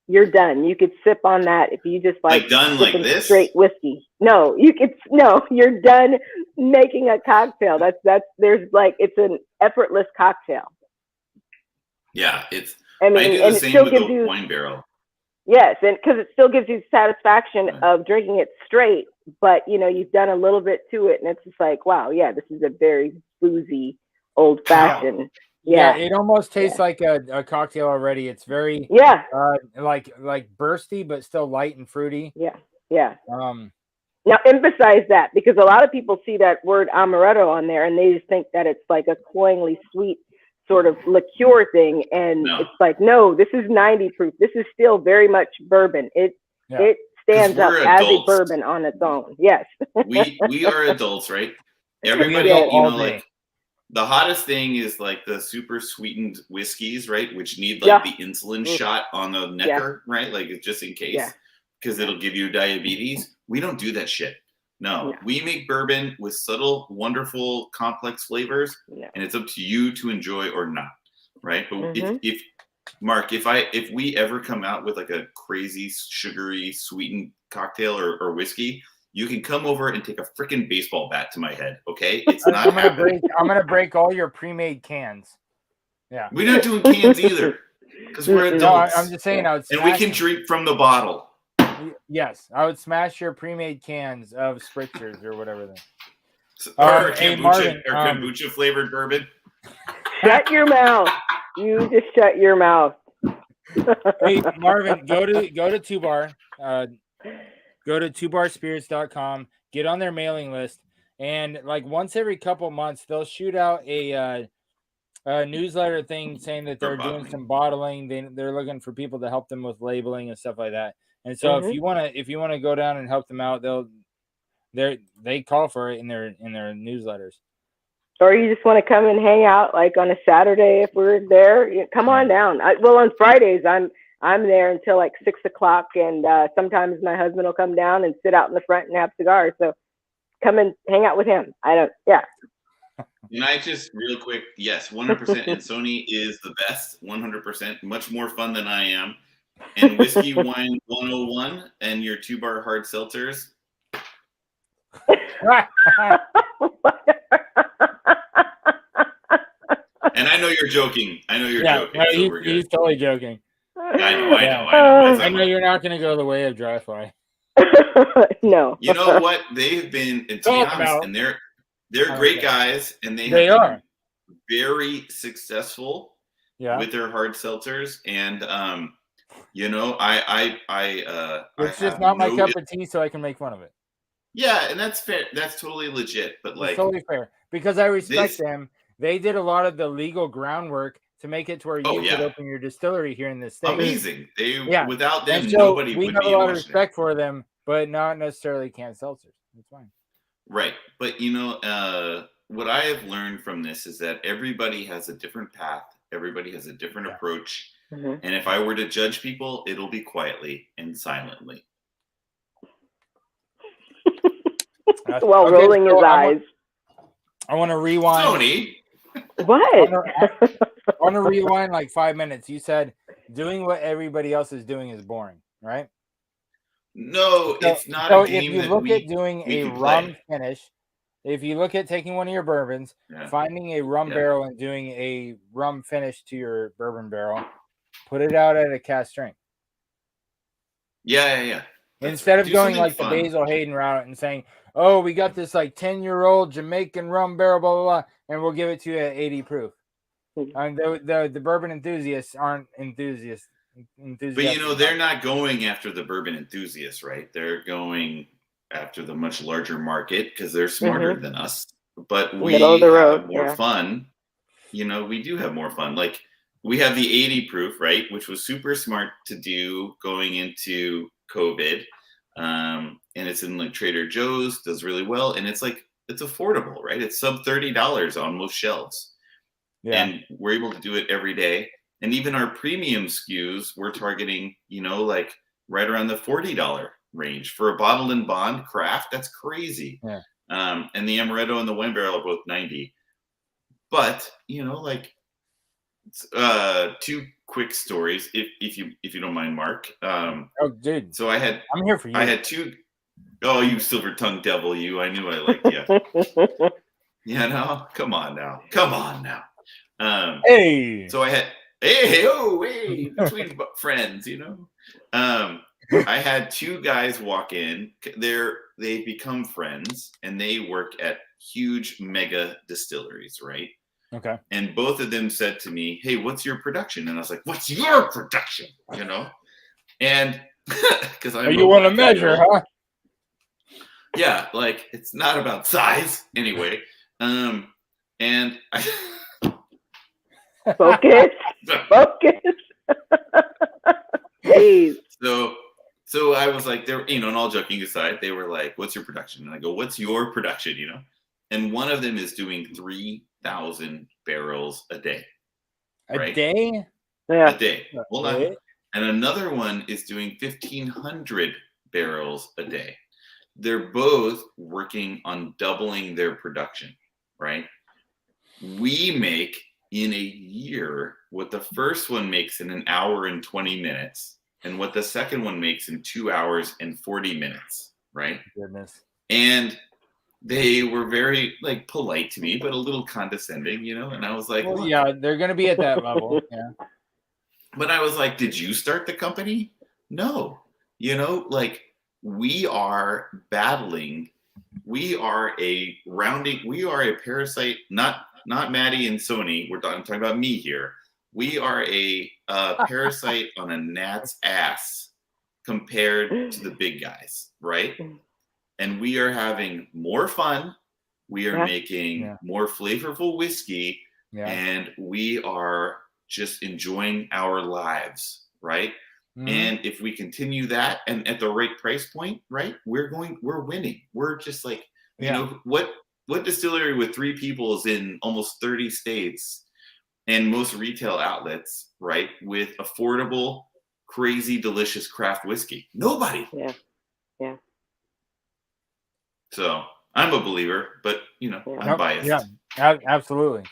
You're done. You could sip on that if you just like done like this straight whiskey. No, you're done making a cocktail. It's an effortless cocktail. Yeah, I do and the same with the wine barrel. Yes, and because it still gives you satisfaction of drinking it straight, but you've done a little bit to it, and it's just like, wow, yeah, this is a very boozy, old fashioned. Yeah, it almost tastes like a cocktail already. It's very like bursty, but still light and fruity. Yeah. Now emphasize that, because a lot of people see that word amaretto on there and they just think that it's like a cloyingly sweet sort of liqueur thing, and it's like, no, this is 90 proof. This is still very much bourbon. It stands up as a bourbon on its own. Yes. we are adults, right? Everybody, like the hottest thing is like the super sweetened whiskeys, right? Which need like the insulin shot on the necker, right? Like it's just in case, because it'll give you diabetes. We don't do that shit. No, we make bourbon with subtle, wonderful, complex flavors, and it's up to you to enjoy or not, right? But if Mark, if we ever come out with like a crazy sugary sweetened cocktail or whiskey, you can come over and take a freaking baseball bat to my head, okay? It's not. I'm gonna break all your pre-made cans. Yeah, we're not doing cans either. Because we're No, adults. I'm just saying I would and we smash. can drink from the bottle. Yes, I would smash your pre-made cans of spritzers or whatever. Or Hey, kombucha, Marvin, or kombucha flavored bourbon. Shut your mouth. You just shut your mouth. Hey, Marvin, go to Two Bar. Go to twobarspirits.com. Get on their mailing list, and like once every couple months, they'll shoot out a newsletter thing saying that they're doing some bottling. They're looking for people to help them with labeling and stuff like that. And so if you wanna go down and help them out, they call for it in their newsletters. Or you just want to come and hang out like on a Saturday if we're there, come on down. Well, on Fridays I'm there until like 6 o'clock, and sometimes my husband will come down and sit out in the front and have cigars. So come and hang out with him. And I just real quick, yes, 100%. And Sonie is the best, 100%, much more fun than I am. And Whiskey Wine 101 and your 2 Bar hard seltzers. And I know you're joking. Joking. So he's totally joking. I know. I know you're not going to go the way of dry fly. No. You know what? They've been, and to be honest, and they're great guys, and they are very successful with their hard seltzers. And it's just not my cup of tea, so I can make fun of it. Yeah, and that's fair. That's totally legit. But like, it's totally fair because I respect them. They did a lot of the legal groundwork to make it to where you could open your distillery here in this state. Amazing. Without them, so nobody we would have be a lot of watching respect for them, but not necessarily canned seltzers. That's fine. Right. But what I have learned from this is that everybody has a different path. Everybody has a different approach. Mm-hmm. And if I were to judge people, it'll be quietly and silently. Rolling his eyes. I want to rewind. Sonie. What? I want to rewind like 5 minutes. You said doing what everybody else is doing is boring, right? No, it's not a game. If you look at doing a rum finish, if you look at taking one of your bourbons, finding a rum barrel and doing a rum finish to your bourbon barrel, put it out at a cask strength. Yeah. Instead of going like the Basil Hayden route and saying, "Oh, we got this like 10-year-old Jamaican rum barrel, blah blah blah, and we'll give it to you at 80 proof." And the bourbon enthusiasts aren't enthusiasts. But they're not going after the bourbon enthusiasts, right? They're going after the much larger market because they're smarter than us. But we have more fun. We do have more fun. Like we have the 80 proof, right? Which was super smart to do going into COVID. And it's in like Trader Joe's, does really well. And it's affordable, right? It's sub $30 on most shelves. Yeah. And we're able to do it every day. And even our premium SKUs, we're targeting, like right around the $40 range for a bottled and bond craft. That's crazy. Yeah. And the Amaretto and the wine barrel are both 90. But, two quick stories, if you don't mind, Mark. Dude. So I'm here for you. I had two. Oh, you silver tongued devil, you! I knew I liked you. Come on now. Hey. So I had between friends, I had two guys walk in. They become friends, and they work at huge mega distilleries, right? Okay. And both of them said to me, "Hey, what's your production?" And I was like, "What's your production?" And because you want to measure, huh? Yeah, like it's not about size anyway. And I focus. Please. So I was like, they're, and all joking aside, they were like, "What's your production?" And I go, "What's your production?" And one of them is doing 3,000 barrels a day. A day? Yeah. A day. Hold on. And another one is doing 1,500 barrels a day. They're both working on doubling their production, right? We make in a year what the first one makes in an hour and 20 minutes and what the second one makes in 2 hours and 40 minutes, right? Goodness. And they were very polite to me, but a little condescending, and I was like, well, yeah, they're going to be at that level. Yeah. But I was like, did you start the company? No. You know, like we are battling. We are a parasite, not Maddie and Sonie. I'm talking about me here. We are a parasite on a gnat's ass compared to the big guys, right? And we are having more fun. We are making more flavorful whiskey, and we are just enjoying our lives, right? And if we continue that and at the right price point, right, we're winning. We're just like, you know, what distillery with 3 people is in almost 30 states and most retail outlets, right, with affordable, crazy, delicious craft whiskey? Nobody. Yeah. So I'm a believer, but you know, I'm biased. Yeah, absolutely.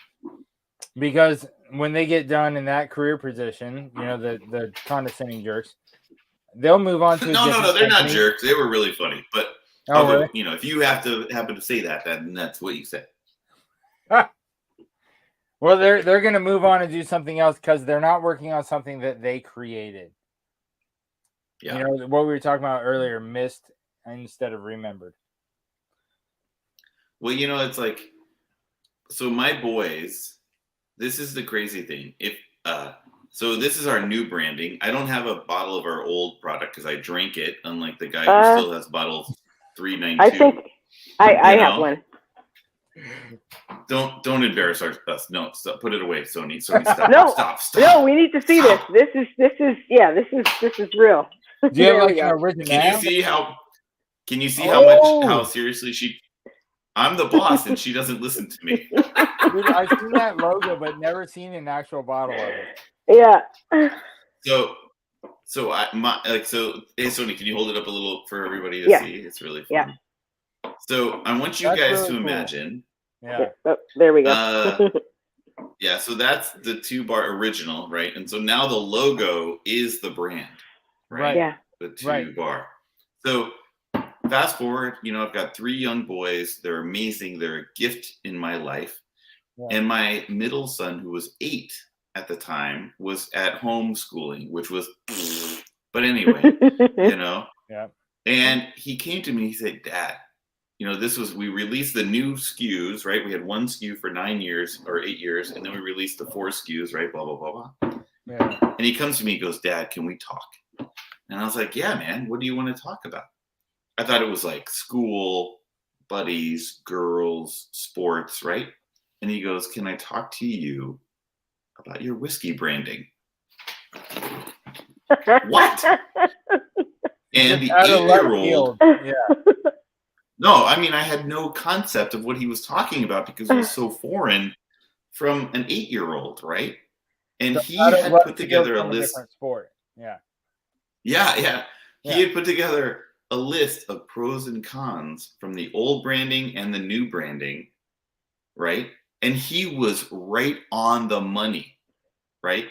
Because when they get done in that career position, you know, the condescending jerks, they'll move on to no, they're not jerks. They were really funny, but really? You know, if you happen to say that, then that's what you say. Well, they're going to move on and do something else because they're not working on something that they created. Yeah. You know, what we were talking about earlier, missed instead of remembered. Well, you know, it's like, so my boys, this is the crazy thing. So this is our new branding. I don't have a bottle of our old product because I drank it, unlike the guy who still has bottles 392. I think I have one. Don't embarrass us. No, stop. Put it away, Sonie. Stop. No, stop. No, we need to see this. This is real. Do you have like an original? Can you see how seriously I'm the boss and she doesn't listen to me. Dude, I've seen that logo, but never seen an actual bottle of it. Yeah. So hey Sonie, can you hold it up a little for everybody to see? It's really fun. Yeah. So I want you guys to imagine. Yeah. Oh, there we go. Yeah, so that's the 2 bar original, right? And so now the logo is the brand, right? Yeah. The 2 bar. So fast forward, you know, I've got 3 young boys. They're amazing. They're a gift in my life. Yeah. And my middle son, who was 8 at the time, was at homeschooling, which was, but anyway, you know. Yeah. And he came to me, he said, Dad, you know, we released the new SKUs, right? We had 1 SKU for 9 years or 8 years, and then we released the 4 SKUs, right? Blah, blah, blah, blah. Yeah. And he comes to me, he goes, Dad, can we talk? And I was like, yeah, man, what do you want to talk about? I thought it was like school, buddies, girls, sports, right? And he goes, can I talk to you about your whiskey branding? What? And the 8-year-old. Yeah. No, I mean, I had no concept of what he was talking about because it was so foreign from an 8-year-old, right? And so he had put together a list. Sport. Yeah. Yeah. He had put together a list of pros and cons from the old branding and the new branding, right? And he was right on the money, right?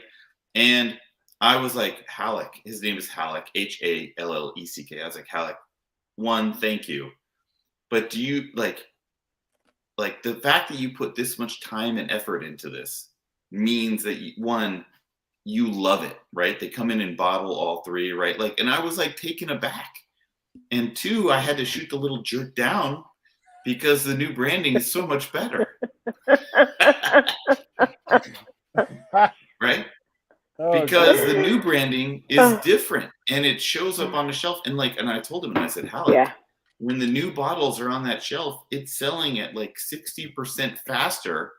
And I was like, Halleck, his name is Halleck, Halleck. I was like, Halleck, 1, thank you. But do you like the fact that you put this much time and effort into this means that you love it, right? They come in and bottle all 3, right? Like, and I was like taken aback. And 2, I had to shoot the little jerk down because the new branding is so much better. Right? Because the new branding is different and it shows up on the shelf. And I told him, and I said, Halleck, when the new bottles are on that shelf, it's selling at like 60% faster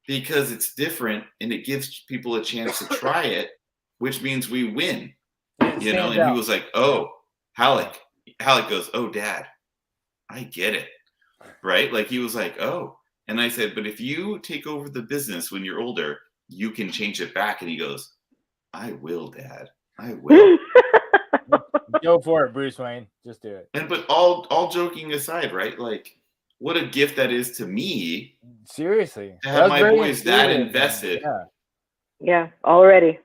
because it's different and it gives people a chance to try it, which means we win. You know, and he was like, oh, Halleck goes, oh, Dad, I get it. Right? Like he was like, oh. And I said, but if you take over the business when you're older, you can change it back. And he goes, I will, Dad. I will. Go for it, Bruce Wayne. Just do it. But all joking aside, right? Like, what a gift that is to me. Seriously. To have my boys that invested. Yeah, already.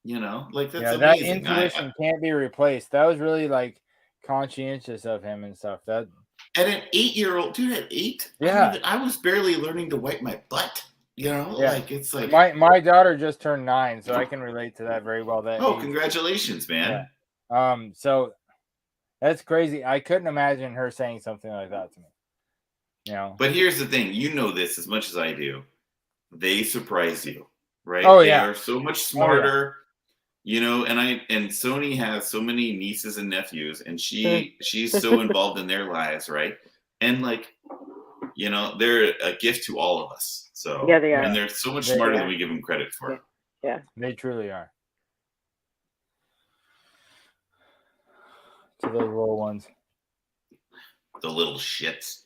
You know, like that's amazing. That intuition can't be replaced. That was really like conscientious of him and stuff. That at an 8-year-old, dude, at 8, yeah, I was barely learning to wipe my butt. Yeah. like it's like My daughter just turned 9, so I can relate to that very well. That age. congratulations, man. Yeah. So that's crazy. I couldn't imagine her saying something like that to me. You know. But here's the thing, you know this as much as I do. They surprise you, right? Oh, they yeah. are so much smarter. You know, and Sonie has so many nieces and nephews, and she's so involved in their lives, right? And like, you know, they're a gift to all of us. So Yeah, they are. And they're so much smarter than we give them credit for. Yeah. They truly are. To those little ones. The little shits.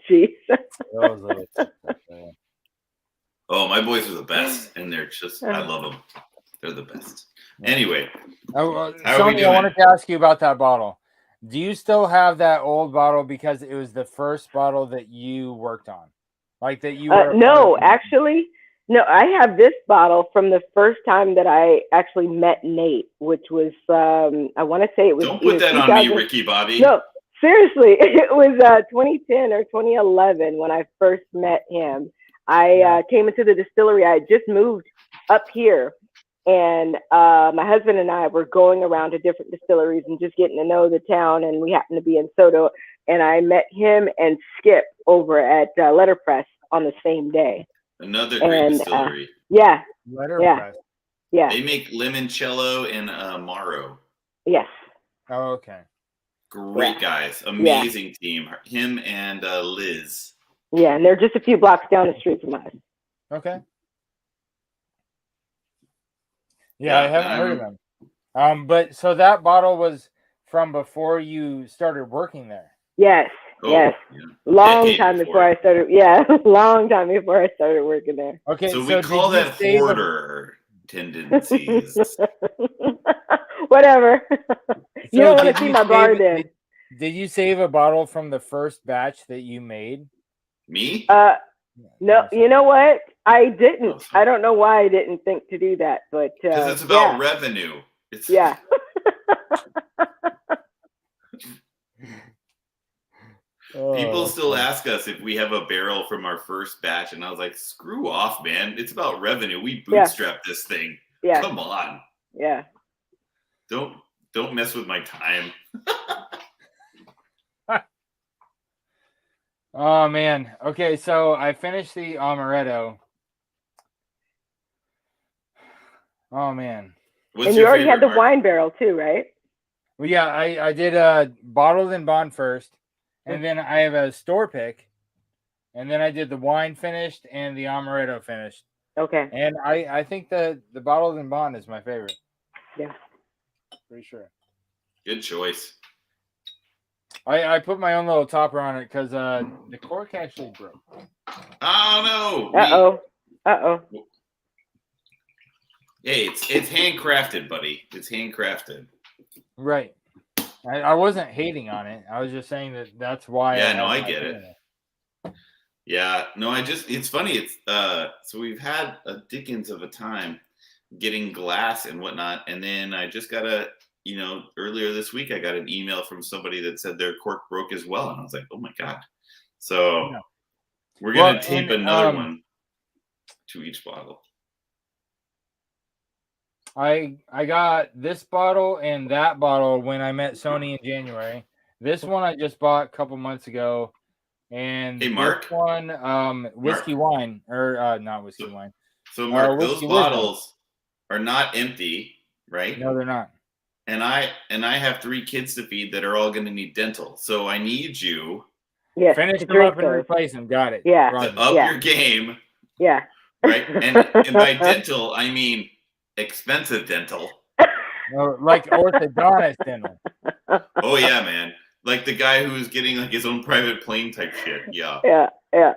Jeez. Those little shits. Oh, my boys are the best, and they're just I love them. They're the best. Anyway, Sonie, I wanted to ask you about that bottle. Do you still have that old bottle because it was the first bottle that you worked on? Like that you were no, actually, no, I have this bottle from the first time that I actually met Nate, which was, I want to say it was. Don't put that on me, Ricky Bobby. No, seriously, it was 2010 or 2011 when I first met him. I came into the distillery. I had just moved up here. And my husband and I were going around to different distilleries and just getting to know the town. And we happened to be in Soto. And I met him and Skip over at Letterpress on the same day. Another great distillery. Yeah. Letterpress. Yeah. They make limoncello and Amaro. Yes. Oh, okay. Great guys. Amazing team. Him and Liz. Yeah. And they're just a few blocks down the street from us. Okay. Yeah, I haven't heard of them. But so that bottle was from before you started working there. Yes. Yes. Yeah. Long time before I started. Yeah. Long time before I started working there. Okay. So we call that hoarder tendencies. Whatever. You So don't want to see my bar then. Did you save a bottle from the first batch that you made? Me? No, you know what? I didn't. I don't know why I didn't think to do that, but because it's about revenue. Yeah. People still ask us if we have a barrel from our first batch, and I was like, "Screw off, man! It's about revenue. We bootstrap this thing. Yeah. Come on. Yeah. Don't mess with my time." Oh man. Okay, so I finished the Amaretto. Oh man. And you already had the wine barrel too, right? Well, yeah, I did a bottled and bond first, and then I have a store pick, and then I did the wine finished and the Amaretto finished. Okay. And I think the bottled and bond is my favorite. Yeah. Pretty sure. Good choice. I put my own little topper on it because the cork actually broke. Oh no! Uh-oh. Hey, it's handcrafted, buddy. It's handcrafted. Right. I wasn't hating on it. I was just saying that's why. Yeah, no, I get it. Yeah, no, it's funny. It's so we've had a dickens of a time getting glass and whatnot, and then I just got earlier this week I got an email from somebody that said their cork broke as well, and I was like, oh my god. So we're gonna tape another one to each bottle. I got this bottle and that bottle when I met Sonie in January. This one I just bought a couple months ago, and hey, Mark, this one whiskey wine or not whiskey wine. So Mark, those bottles are not empty, right? No, they're not. And I have 3 kids to feed that are all going to need dental. So I need you finish them up and replace them. Got it. Yeah. To up your game. Yeah. Right. And by dental, I mean expensive dental. No, like orthodontist dental. Oh yeah, man. Like the guy who's getting like his own private plane type shit. Yeah. Yeah.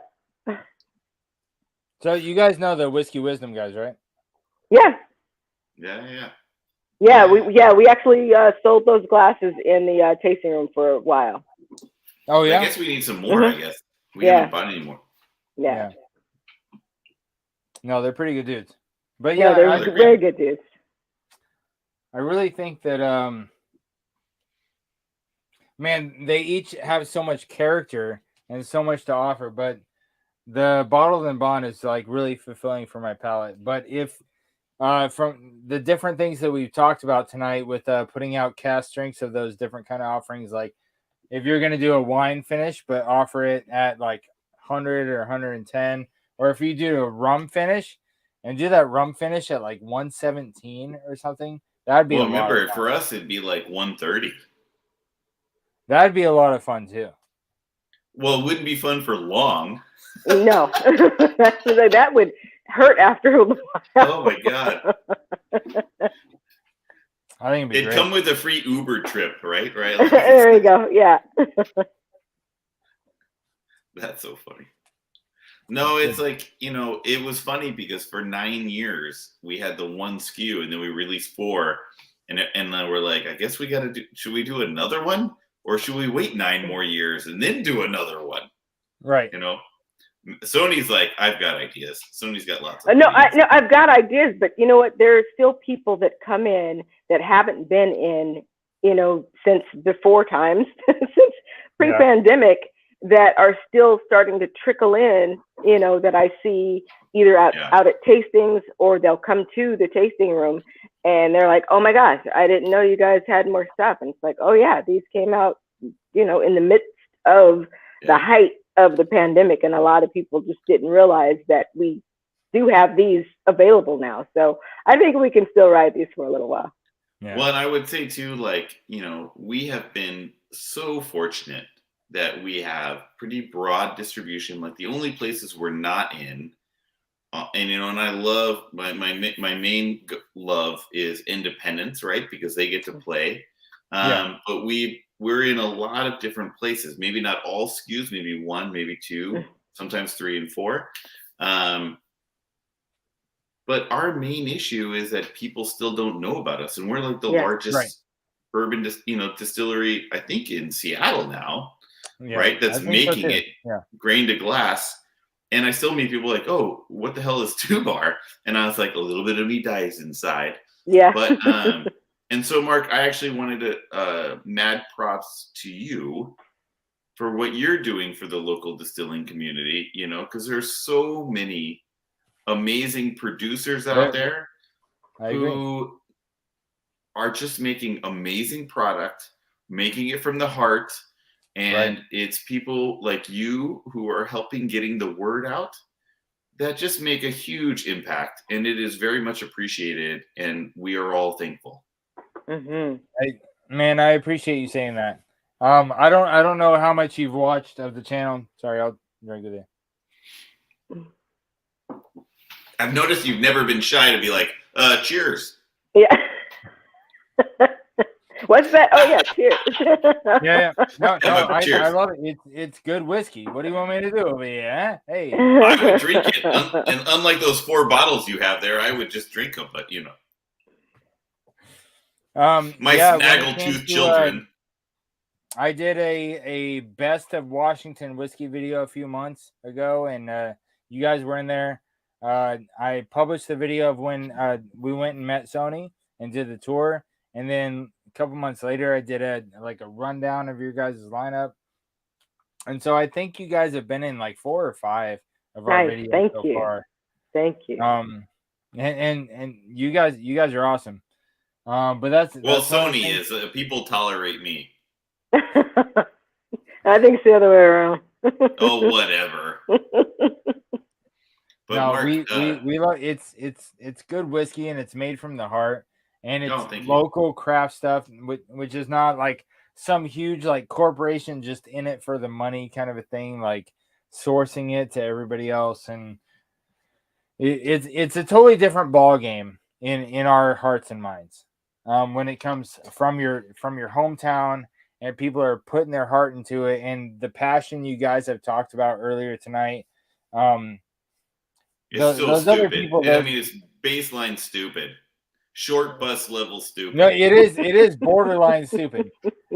So you guys know the Whiskey Wisdom guys, right? Yeah. Yeah. We actually sold those glasses in the tasting room for a while. Oh yeah. I guess we need some more. I guess we haven't bought any more. Yeah. No, they're pretty good dudes. But yeah, they're very good dudes. I really think that man, they each have so much character and so much to offer. But the bottled and bond is like really fulfilling for my palate. But if from the different things that we've talked about tonight with putting out cast drinks of those different kind of offerings, like if you're going to do a wine finish but offer it at like 100 or 110, or if you do a rum finish and do that rum finish at like 117 or something, that'd be Well, a lot remember, of fun. for us, it'd be like 130. That'd be a lot of fun too. Well, it wouldn't be fun for long. No, that would hurt after a while. Oh my God. I think it'd be It'd great. come with a free Uber trip, right? There you go. Yeah. That's so funny. No, it's like, it was funny because for 9 years we had the one SKU and then we released 4 and then we're like, I guess we got to should we do another one or should we wait 9 more years and then do another one? Right. Sonie's like, I've got ideas. Sonie's got lots of ideas. I've got ideas, but you know what? There are still people that come in that haven't been in, since before times, since pre-pandemic, that are still starting to trickle in, that I see either out at tastings or they'll come to the tasting room and they're like, oh my gosh, I didn't know you guys had more stuff. And it's like, oh yeah, these came out, in the midst of the height of the pandemic. And a lot of people just didn't realize that we do have these available now. So I think we can still ride these for a little while. Yeah. Well, and I would say too, like, we have been so fortunate that we have pretty broad distribution. Like the only places we're not in, and I love my main love is independents, right? Because they get to play. But we're in a lot of different places. Maybe not all SKUs, maybe 1, maybe 2, sometimes 3 and 4. But our main issue is that people still don't know about us, and we're like the largest bourbon, distillery, I think, in Seattle now. Yeah, right, that's making it grain to glass, and I still meet people like, oh, what the hell is 2-bar? And I was like, a little bit of me dies inside. Yeah. But and so, Mark, I actually wanted to mad props to you for what you're doing for the local distilling community. Because there's so many amazing producers out there who are just making amazing product, making it from the heart. And it's people like you who are helping getting the word out that just make a huge impact. And it is very much appreciated. And we are all thankful. Mm-hmm. I appreciate you saying that. I don't know how much you've watched of the channel. Sorry, I'll drink it. I've noticed you've never been shy to be like, cheers. Yeah. What's that? Oh yeah, cheers. Yeah. No, I love it. It's good whiskey. What do you want me to do over here? Huh? Hey. I would drink it. And unlike those 4 bottles you have there, I would just drink them, but my snaggletooth children. I did a best of Washington whiskey video a few months ago, and you guys were in there. I published the video of when we went and met Sonie and did the tour, and then a couple months later, I did a rundown of your guys' lineup. And so I think you guys have been in like 4 or 5 of our videos so far. Thank you. And you guys are awesome. But that's Sonie is people tolerate me. I think it's the other way around. Oh, whatever. But no, Mark, we love it's good whiskey and it's made from the heart and it's local craft stuff, which is not like some huge like corporation just in it for the money kind of a thing, like sourcing it to everybody else. And it's a totally different ball game in our hearts and minds when it comes from your hometown and people are putting their heart into it, and the passion you guys have talked about earlier tonight. It's so stupid. It's baseline stupid. Short bus level stupid. No, it is borderline stupid.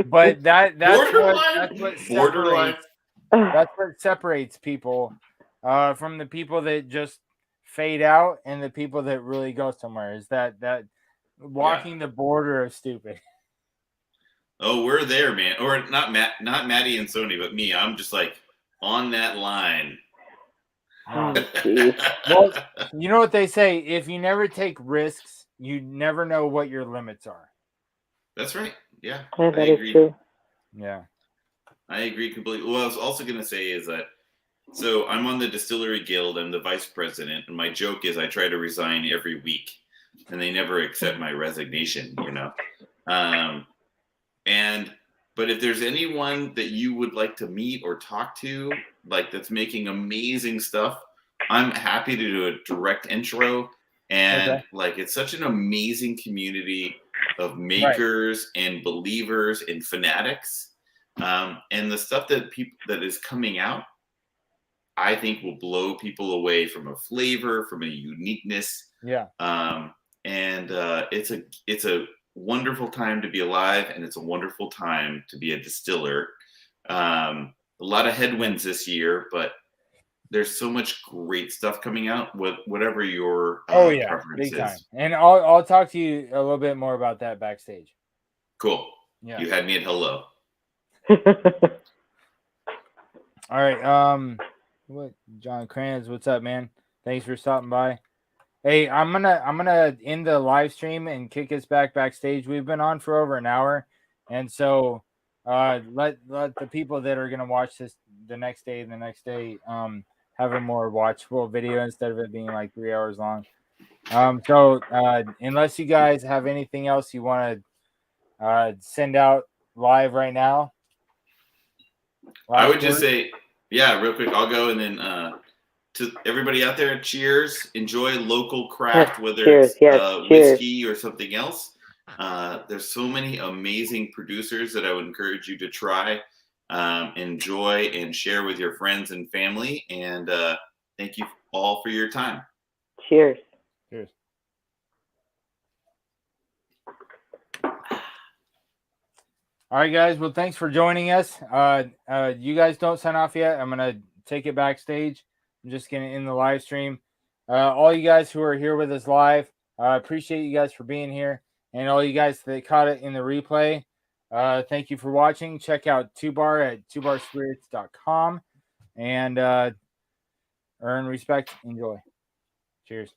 But that's what separates people from the people that just fade out and the people that really go somewhere. Is that walking the border of stupid. Oh, we're there, man. Or not Maddie and Sonie, but me. I'm just like on that line. Oh, geez. Well, you know what they say: if you never take risks, you never know what your limits are. That's right. Yeah, Yeah, that is agree. true. Yeah. I agree completely. What I was also going to say is that, so I'm on the Distillery Guild. I'm the vice president, and my joke is I try to resign every week, and they never accept my resignation. But if there's anyone that you would like to meet or talk to, like that's making amazing stuff, I'm happy to do a direct intro. And Okay. like, it's such an amazing community of makers and believers and fanatics. And the stuff that is coming out, I think will blow people away from a flavor, from a uniqueness. Yeah. And it's a wonderful time to be alive, and it's a wonderful time to be a distiller. A lot of headwinds this year, but there's so much great stuff coming out with whatever your preference big time. is. And I'll talk to you a little bit more about that backstage. Cool. Yeah. You had me at hello. All right. What John Kranz, what's up, man? Thanks for stopping by. Hey, I'm gonna end the live stream and kick us backstage. We've been on for over an hour, and so let the people that are gonna watch this the next day have a more watchable video instead of it being like 3 hours long. So unless you guys have anything else you want to send out live right now, I would just say, yeah, real quick, I'll go, and then to everybody out there, cheers. Enjoy local craft, whether it's whiskey or something else. There's so many amazing producers that I would encourage you to try, enjoy, and share with your friends and family. And thank you all for your time. Cheers. Cheers. All right, guys. Well, thanks for joining us. You guys don't sign off yet. I'm going to take it backstage. I'm just going to end the live stream. All you guys who are here with us live, appreciate you guys for being here. And all you guys that caught it in the replay, thank you for watching. Check out 2Bar at 2barspirits.com and earn respect. Enjoy. Cheers.